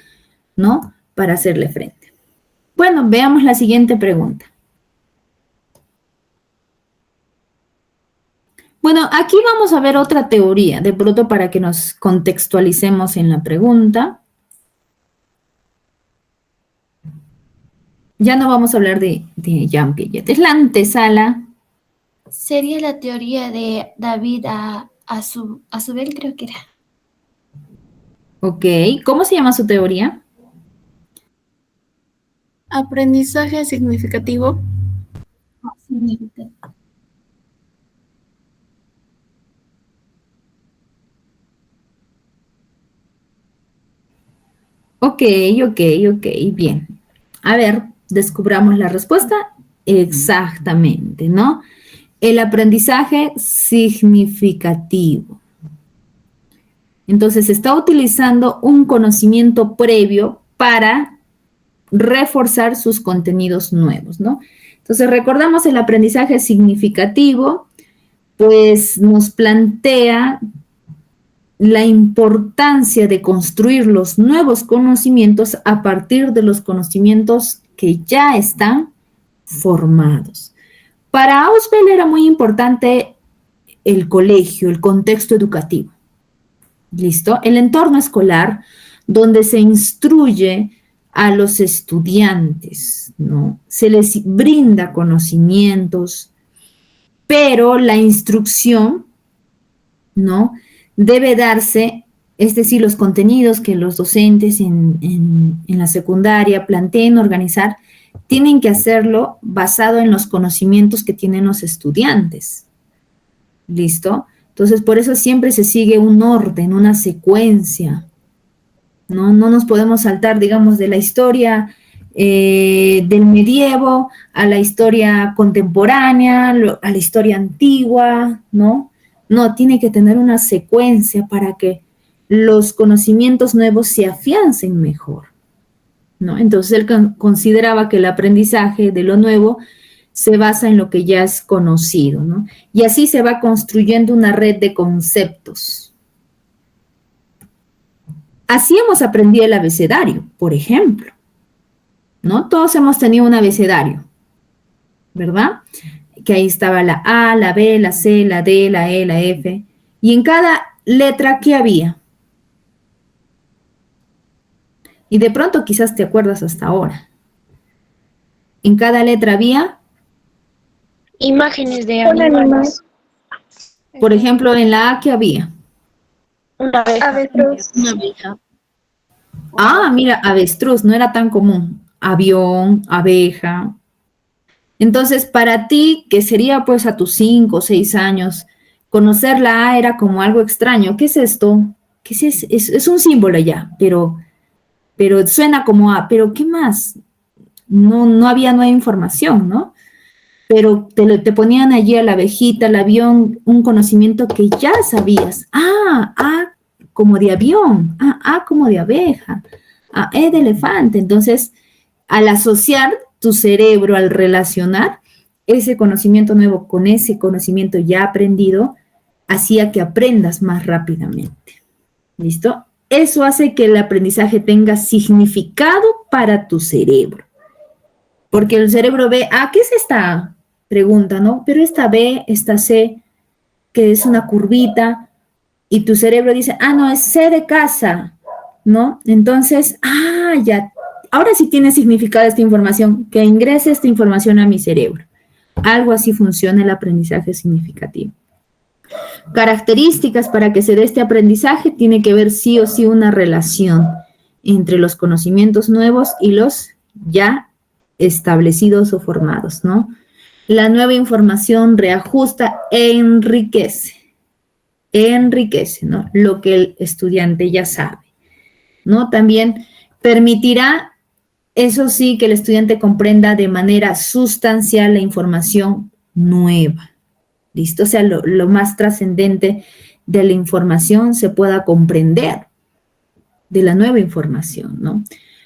¿no? Para hacerle frente. Bueno, veamos la siguiente pregunta. Bueno, aquí vamos a ver otra teoría, de pronto para que nos contextualicemos en la pregunta. Ya no vamos a hablar de Jean Piaget, es la antesala. Sería la teoría de David Azubel, creo que era. Ok, ¿cómo se llama su teoría? Aprendizaje significativo. Ok, bien. A ver, descubramos la respuesta. Exactamente, ¿no? El aprendizaje significativo. Entonces, está utilizando un conocimiento previo para reforzar sus contenidos nuevos, ¿no? Entonces, recordamos el aprendizaje significativo, pues nos plantea la importancia de construir los nuevos conocimientos a partir de los conocimientos que ya están formados. Para Ausubel era muy importante el colegio, el contexto educativo. ¿Listo? El entorno escolar donde se instruye a los estudiantes, ¿no? Se les brinda conocimientos, pero la instrucción, ¿no? Debe darse, es decir, los contenidos que los docentes en la secundaria planteen organizar, tienen que hacerlo basado en los conocimientos que tienen los estudiantes. ¿Listo? Entonces, por eso siempre se sigue un orden, una secuencia. No nos podemos saltar, digamos, de la historia del medievo a la historia contemporánea, a la historia antigua, ¿no? No, tiene que tener una secuencia para que los conocimientos nuevos se afiancen mejor, ¿no? Entonces él consideraba que el aprendizaje de lo nuevo se basa en lo que ya es conocido, ¿no? Y así se va construyendo una red de conceptos. Así hemos aprendido el abecedario, por ejemplo, ¿no? Todos hemos tenido un abecedario, ¿verdad? Que ahí estaba la A, la B, la C, la D, la E, la F. Y en cada letra, ¿qué había? Y de pronto quizás te acuerdas hasta ahora. En cada letra había Imágenes de animales. Por ejemplo, en la A, ¿qué había? Una abeja. Avestruz. Una abeja. Ah, mira, avestruz, no era tan común. Avión, abeja. Entonces, para ti, que sería pues a tus 5 o 6 años, conocer la A era como algo extraño. ¿Qué es esto? ¿Qué es un símbolo ya, pero suena como A. ¿Pero qué más? No había nueva información, ¿no? Pero te ponían allí a la abejita, al avión, un conocimiento que ya sabías. A como de avión, A como de abeja, E de elefante. Entonces, al asociar tu cerebro, al relacionar ese conocimiento nuevo con ese conocimiento ya aprendido, hacía que aprendas más rápidamente. ¿Listo? Eso hace que el aprendizaje tenga significado para tu cerebro. Porque el cerebro ve, ¿qué es esta A? pregunta, ¿no? Pero esta B, esta C, que es una curvita, y tu cerebro dice, ah, no, es C de casa, ¿no? Entonces, ya, ahora sí tiene significado esta información, que ingrese esta información a mi cerebro. Algo así funciona el aprendizaje significativo. Características para que se dé este aprendizaje tiene que ver sí o sí una relación entre los conocimientos nuevos y los ya establecidos o formados, ¿no? La nueva información reajusta e enriquece, ¿no? Lo que el estudiante ya sabe, ¿no? También permitirá, eso sí, que el estudiante comprenda de manera sustancial la información nueva. ¿Listo? O sea, lo más trascendente de la información se pueda comprender de la nueva información, ¿no?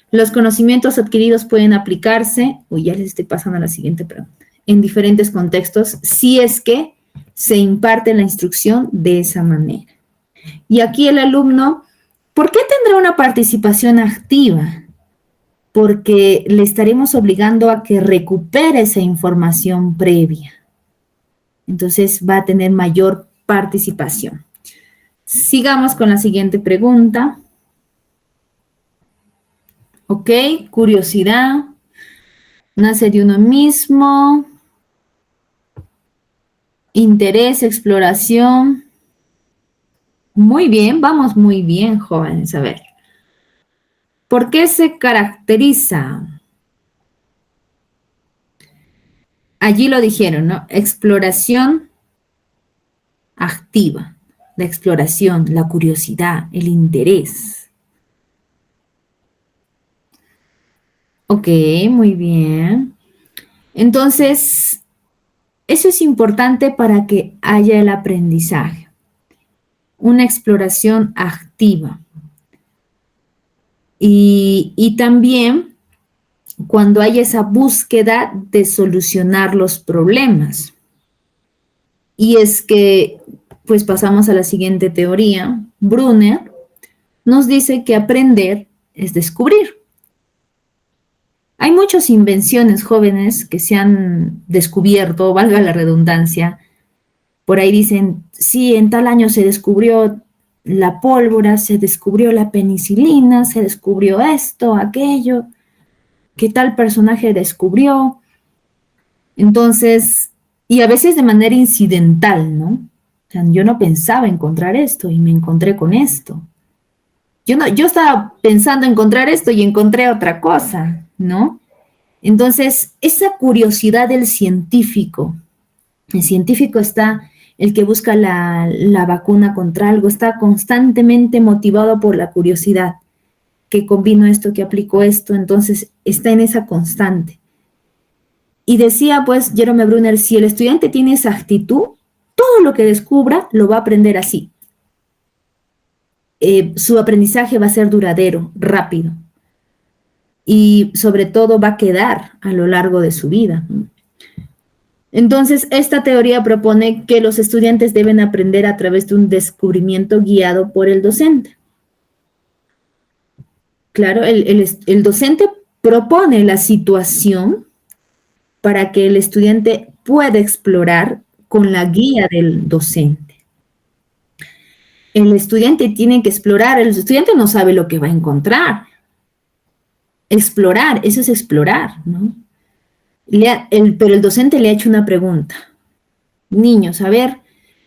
Los conocimientos adquiridos pueden aplicarse, ya les estoy pasando a la siguiente pregunta, en diferentes contextos, si es que se imparte la instrucción de esa manera. Y aquí el alumno, ¿por qué tendrá una participación activa? Porque le estaremos obligando a que recupere esa información previa. Entonces va a tener mayor participación. Sigamos con la siguiente pregunta. Ok, curiosidad. Nace de uno mismo. Interés, exploración. Muy bien, vamos muy bien, jóvenes. A ver. ¿Por qué se caracteriza? Allí lo dijeron, ¿no? Exploración activa. La exploración, la curiosidad, el interés. Ok, muy bien. Entonces, eso es importante para que haya el aprendizaje. Una exploración activa. Y también cuando hay esa búsqueda de solucionar los problemas. Y es que, pues pasamos a la siguiente teoría. Brunner nos dice que aprender es descubrir. Hay muchas invenciones jóvenes que se han descubierto, valga la redundancia. Por ahí dicen, sí, en tal año se descubrió la pólvora, se descubrió la penicilina, se descubrió esto, aquello, que tal personaje descubrió. Entonces, y a veces de manera incidental, ¿no? O sea, yo no pensaba encontrar esto y me encontré con esto. Yo estaba pensando encontrar esto y encontré otra cosa, ¿no? Entonces, esa curiosidad del científico, el científico está, el que busca la vacuna contra algo, está constantemente motivado por la curiosidad, que combino esto, que aplico esto, entonces está en esa constante. Y decía, pues, Jerome Brunner, si el estudiante tiene esa actitud, todo lo que descubra lo va a aprender así. Su aprendizaje va a ser duradero, rápido. Y sobre todo va a quedar a lo largo de su vida. Entonces, esta teoría propone que los estudiantes deben aprender a través de un descubrimiento guiado por el docente. Claro, el docente propone la situación para que el estudiante pueda explorar con la guía del docente. El estudiante tiene que explorar, el estudiante no sabe lo que va a encontrar. Explorar, eso es explorar, ¿no? Pero el docente le ha hecho una pregunta. Niños, a ver,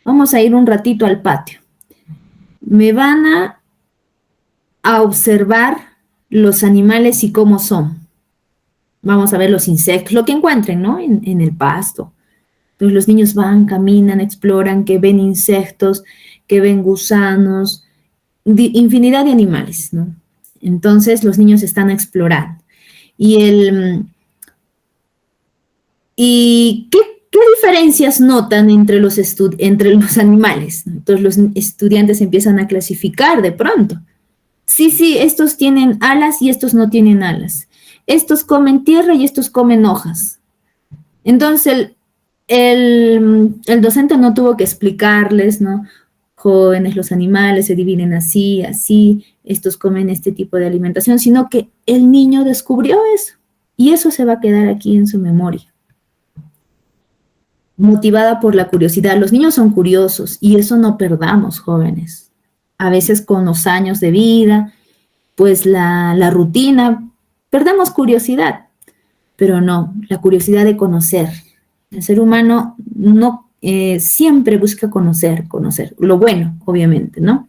vamos a ir un ratito al patio. Me van a observar los animales y cómo son. Vamos a ver los insectos, lo que encuentren, ¿no? En el pasto. Entonces los niños van, caminan, exploran, que ven insectos, que ven gusanos, infinidad de animales, ¿no? Entonces los niños están explorando. ¿Y qué diferencias notan entre los animales? Entonces los estudiantes empiezan a clasificar de pronto. Sí, estos tienen alas y estos no tienen alas. Estos comen tierra y estos comen hojas. Entonces el docente no tuvo que explicarles, ¿no? Jóvenes, los animales se dividen así, así, estos comen este tipo de alimentación, sino que el niño descubrió eso y eso se va a quedar aquí en su memoria. motivada por la curiosidad. Los niños son curiosos y eso no perdamos, jóvenes. A veces con los años de vida, pues la rutina, perdemos curiosidad, pero no, la curiosidad de conocer. El ser humano no siempre busca conocer lo bueno, obviamente, ¿no?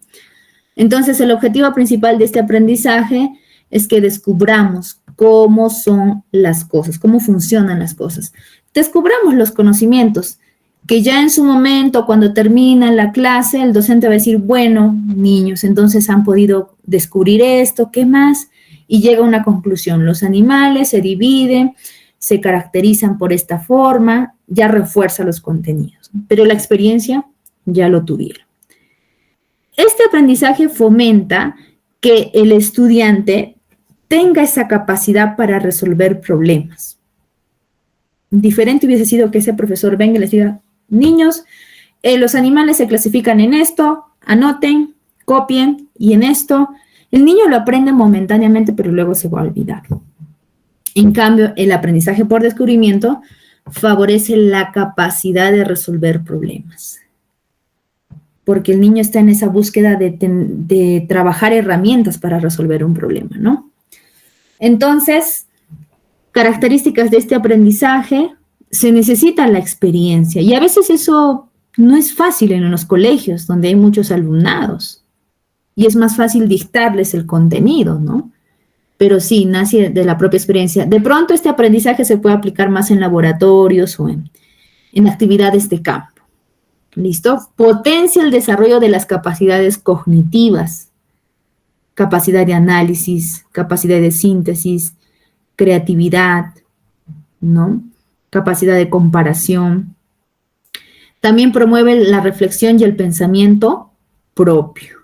Entonces, el objetivo principal de este aprendizaje es que descubramos cómo son las cosas, cómo funcionan las cosas. Descubramos los conocimientos, que ya en su momento, cuando termina la clase, el docente va a decir, bueno, niños, entonces han podido descubrir esto, ¿qué más? Y llega a una conclusión. Los animales se dividen, se caracterizan por esta forma, ya refuerza los contenidos, pero la experiencia ya lo tuvieron. Este aprendizaje fomenta que el estudiante tenga esa capacidad para resolver problemas. Diferente hubiese sido que ese profesor venga y les diga, niños, los animales se clasifican en esto, anoten, copien, y en esto, el niño lo aprende momentáneamente, pero luego se va a olvidar. En cambio, el aprendizaje por descubrimiento favorece la capacidad de resolver problemas, porque el niño está en esa búsqueda de trabajar herramientas para resolver un problema, ¿no? Entonces, características de este aprendizaje, se necesita la experiencia, y a veces eso no es fácil en los colegios donde hay muchos alumnados, y es más fácil dictarles el contenido, ¿no? Pero sí, nace de la propia experiencia. De pronto este aprendizaje se puede aplicar más en laboratorios o en actividades de campo. ¿Listo? Potencia el desarrollo de las capacidades cognitivas, capacidad de análisis, capacidad de síntesis, creatividad, ¿no? Capacidad de comparación. También promueve la reflexión y el pensamiento propio,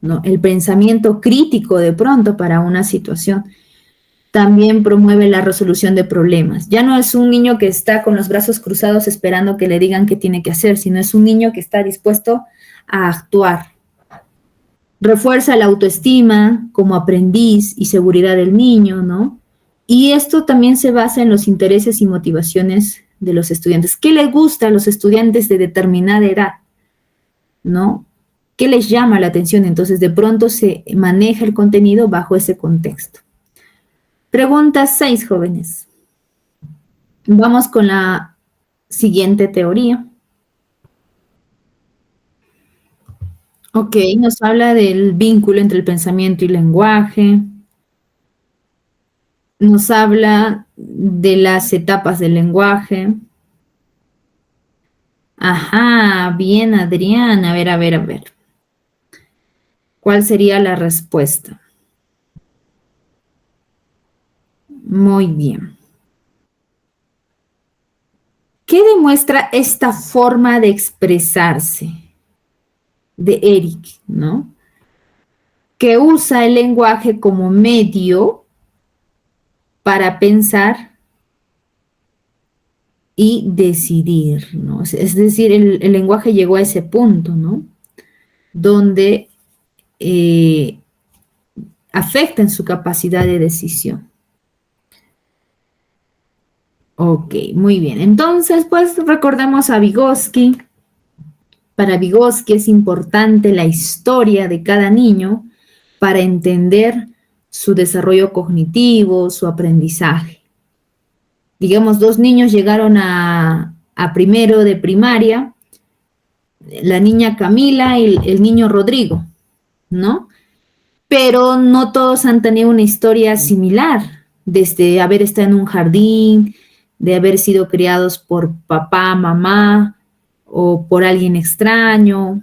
¿no? El pensamiento crítico de pronto para una situación. También promueve la resolución de problemas. Ya no es un niño que está con los brazos cruzados esperando que le digan qué tiene que hacer, sino es un niño que está dispuesto a actuar. Refuerza la autoestima como aprendiz y seguridad del niño, ¿no? Y esto también se basa en los intereses y motivaciones de los estudiantes. ¿Qué les gusta a los estudiantes de determinada edad? ¿No? ¿Qué les llama la atención? Entonces, de pronto se maneja el contenido bajo ese contexto. Pregunta 6, jóvenes. Vamos con la siguiente teoría. Ok, nos habla del vínculo entre el pensamiento y el lenguaje. Nos habla de las etapas del lenguaje. Ajá, bien, Adrián. A ver. ¿Cuál sería la respuesta? Muy bien. ¿Qué demuestra esta forma de expresarse de Eric, ¿no? Que usa el lenguaje como medio para pensar y decidir, ¿no? Es decir, el lenguaje llegó a ese punto, ¿no? Donde afecta en su capacidad de decisión. Ok, muy bien. Entonces, pues recordemos a Vygotsky. Para Vygotsky es importante la historia de cada niño para entender su desarrollo cognitivo, su aprendizaje. Digamos, 2 niños llegaron a primero de primaria, la niña Camila y el niño Rodrigo, ¿no? Pero no todos han tenido una historia similar, desde haber estado en un jardín, de haber sido criados por papá, mamá, o por alguien extraño,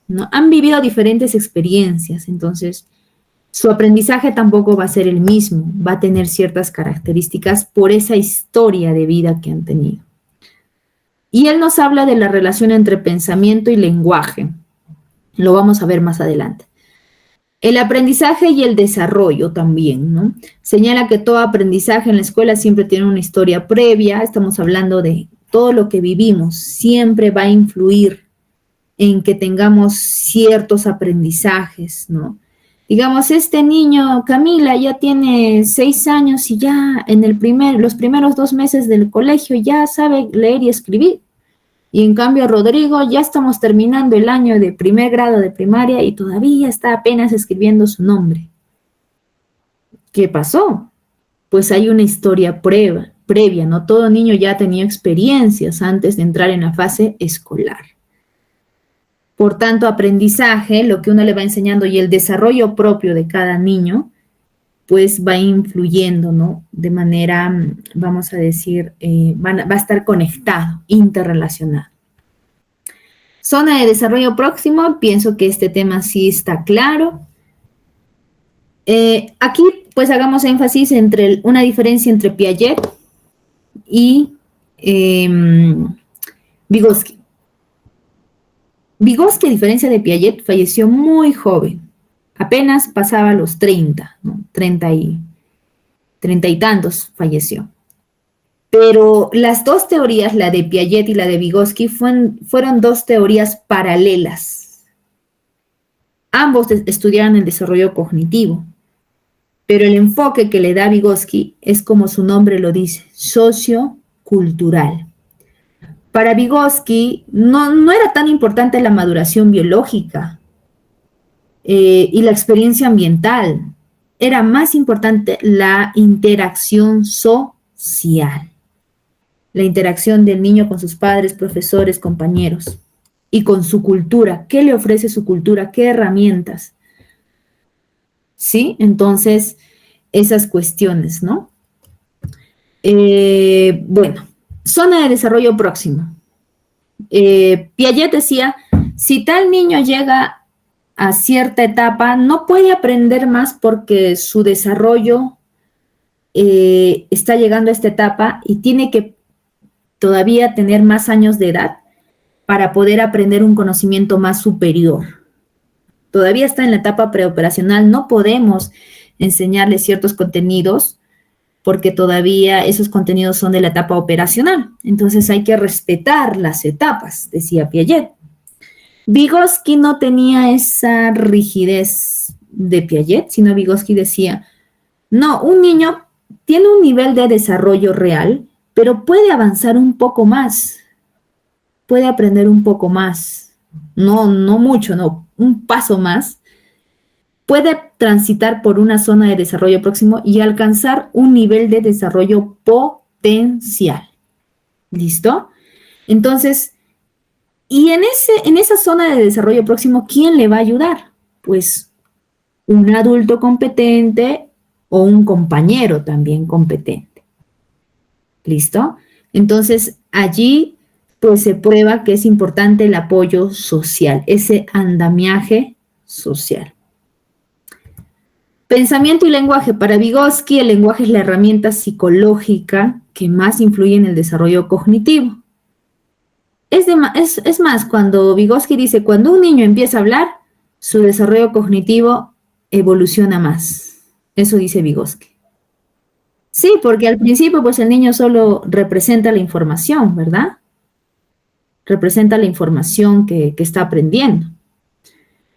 ¿no? Han vivido diferentes experiencias, entonces su aprendizaje tampoco va a ser el mismo, va a tener ciertas características por esa historia de vida que han tenido. Y él nos habla de la relación entre pensamiento y lenguaje. Lo vamos a ver más adelante. El aprendizaje y el desarrollo también, ¿no? Señala que todo aprendizaje en la escuela siempre tiene una historia previa. Estamos hablando de todo lo que vivimos. Siempre va a influir en que tengamos ciertos aprendizajes, ¿no? Digamos, este niño, Camila, ya tiene 6 años y ya en los primeros 2 meses del colegio ya sabe leer y escribir. Y en cambio, Rodrigo, ya estamos terminando el año de primer grado de primaria y todavía está apenas escribiendo su nombre. ¿Qué pasó? Pues hay una historia previa, ¿no? Todo niño ya ha tenido experiencias antes de entrar en la fase escolar. Por tanto, aprendizaje, lo que uno le va enseñando y el desarrollo propio de cada niño, pues va influyendo, ¿no? De manera, vamos a decir, va a estar conectado, interrelacionado. Zona de desarrollo próximo, pienso que este tema sí está claro. Aquí, pues hagamos énfasis entre una diferencia entre Piaget y Vygotsky. Vygotsky, a diferencia de Piaget, falleció muy joven. Apenas pasaba los 30, ¿no? 30 y tantos falleció. Pero las dos teorías, la de Piaget y la de Vygotsky, fueron dos teorías paralelas. Ambos estudiaron el desarrollo cognitivo, pero el enfoque que le da Vygotsky es como su nombre lo dice, sociocultural. Para Vygotsky no era tan importante la maduración biológica y la experiencia ambiental. Era más importante la interacción social. La interacción del niño con sus padres, profesores, compañeros y con su cultura. ¿Qué le ofrece su cultura? ¿Qué herramientas? ¿Sí? Entonces, esas cuestiones, ¿no? Bueno, zona de desarrollo próximo. Piaget decía, si tal niño llega a cierta etapa, no puede aprender más porque su desarrollo está llegando a esta etapa y tiene que todavía tener más años de edad para poder aprender un conocimiento más superior. Todavía está en la etapa preoperacional, no podemos enseñarle ciertos contenidos porque todavía esos contenidos son de la etapa operacional. Entonces hay que respetar las etapas, decía Piaget. Vygotsky no tenía esa rigidez de Piaget, sino Vygotsky decía, no, un niño tiene un nivel de desarrollo real, pero puede avanzar un poco más, puede aprender un poco más, no mucho, no, un paso más, puede transitar por una zona de desarrollo próximo y alcanzar un nivel de desarrollo potencial. ¿Listo? Entonces, y en esa zona de desarrollo próximo, ¿quién le va a ayudar? Pues un adulto competente o un compañero también competente. ¿Listo? Entonces, allí pues se prueba que es importante el apoyo social, ese andamiaje social. Pensamiento y lenguaje. Para Vygotsky, el lenguaje es la herramienta psicológica que más influye en el desarrollo cognitivo. Es más, cuando Vygotsky dice, cuando un niño empieza a hablar, su desarrollo cognitivo evoluciona más. Eso dice Vygotsky. Sí, porque al principio pues el niño solo representa la información, ¿verdad? Representa la información que está aprendiendo.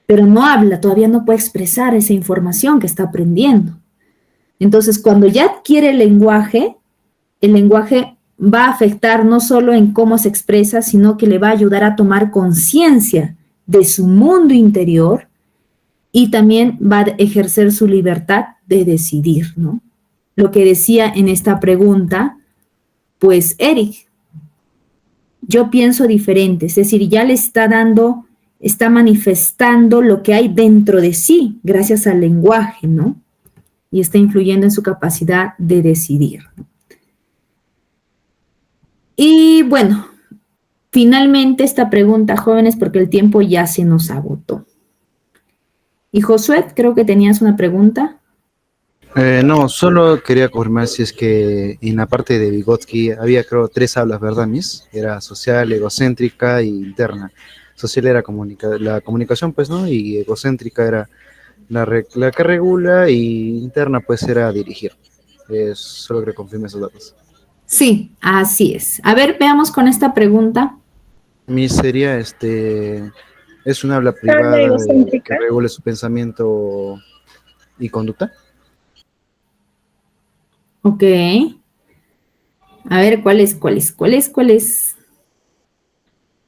Pero no habla, todavía no puede expresar esa información que está aprendiendo. Entonces, cuando ya adquiere el lenguaje va a afectar no solo en cómo se expresa, sino que le va a ayudar a tomar conciencia de su mundo interior y también va a ejercer su libertad de decidir, ¿no? Lo que decía en esta pregunta, pues Eric, yo pienso diferente, es decir, ya le está manifestando lo que hay dentro de sí, gracias al lenguaje, ¿no? Y está influyendo en su capacidad de decidir. Y bueno, finalmente esta pregunta, jóvenes, porque el tiempo ya se nos agotó. Y Josué, creo que tenías una pregunta. No, solo quería confirmar si es que en la parte de Vygotsky había, creo, 3 hablas, ¿verdad, Miss? Era social, egocéntrica y interna. Social era la comunicación, pues, ¿no? Y egocéntrica era la que regula y interna, pues, era dirigir. Solo que confirme esos datos. Sí, así es. A ver, veamos con esta pregunta. Miss sería, es un habla ¿Habla privada egocéntrica? que regule su pensamiento y conducta. Ok. A ver, ¿cuál es?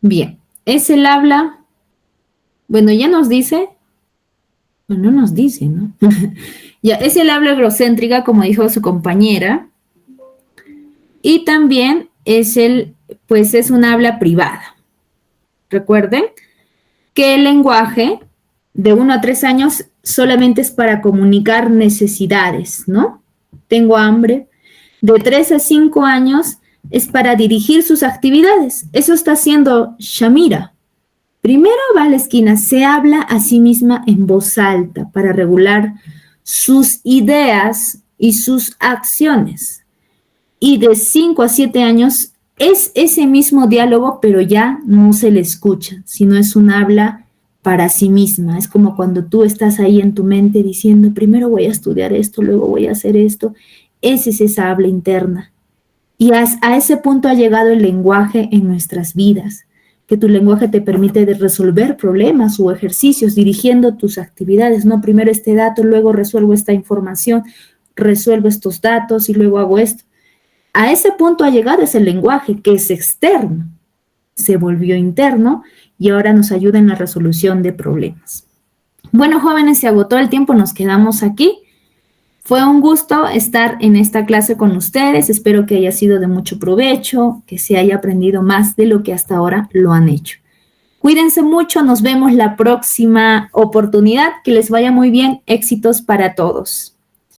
Bien, es el habla, bueno, ya nos dice, bueno, no nos dice, ¿no? Ya, es el habla egocéntrica, como dijo su compañera, y también pues es un habla privada. Recuerden que el lenguaje de 1 a 3 años solamente es para comunicar necesidades, ¿no? Tengo hambre. De 3 a 5 años es para dirigir sus actividades. Eso está haciendo Shamira. Primero va a la esquina, se habla a sí misma en voz alta para regular sus ideas y sus acciones. Y de 5 a 7 años es ese mismo diálogo, pero ya no se le escucha, sino es un habla para sí misma. Es como cuando tú estás ahí en tu mente diciendo, primero voy a estudiar esto, luego voy a hacer esto. Esa es esa habla interna. Y a ese punto ha llegado el lenguaje en nuestras vidas, que tu lenguaje te permite de resolver problemas o ejercicios dirigiendo tus actividades, no primero este dato, luego resuelvo esta información, resuelvo estos datos y luego hago esto. A ese punto ha llegado ese lenguaje que es externo, se volvió interno y ahora nos ayuda en la resolución de problemas. Bueno, jóvenes, se agotó el tiempo, nos quedamos aquí. Fue un gusto estar en esta clase con ustedes. Espero que haya sido de mucho provecho, que se haya aprendido más de lo que hasta ahora lo han hecho. Cuídense mucho, nos vemos la próxima oportunidad. Que les vaya muy bien. Éxitos para todos.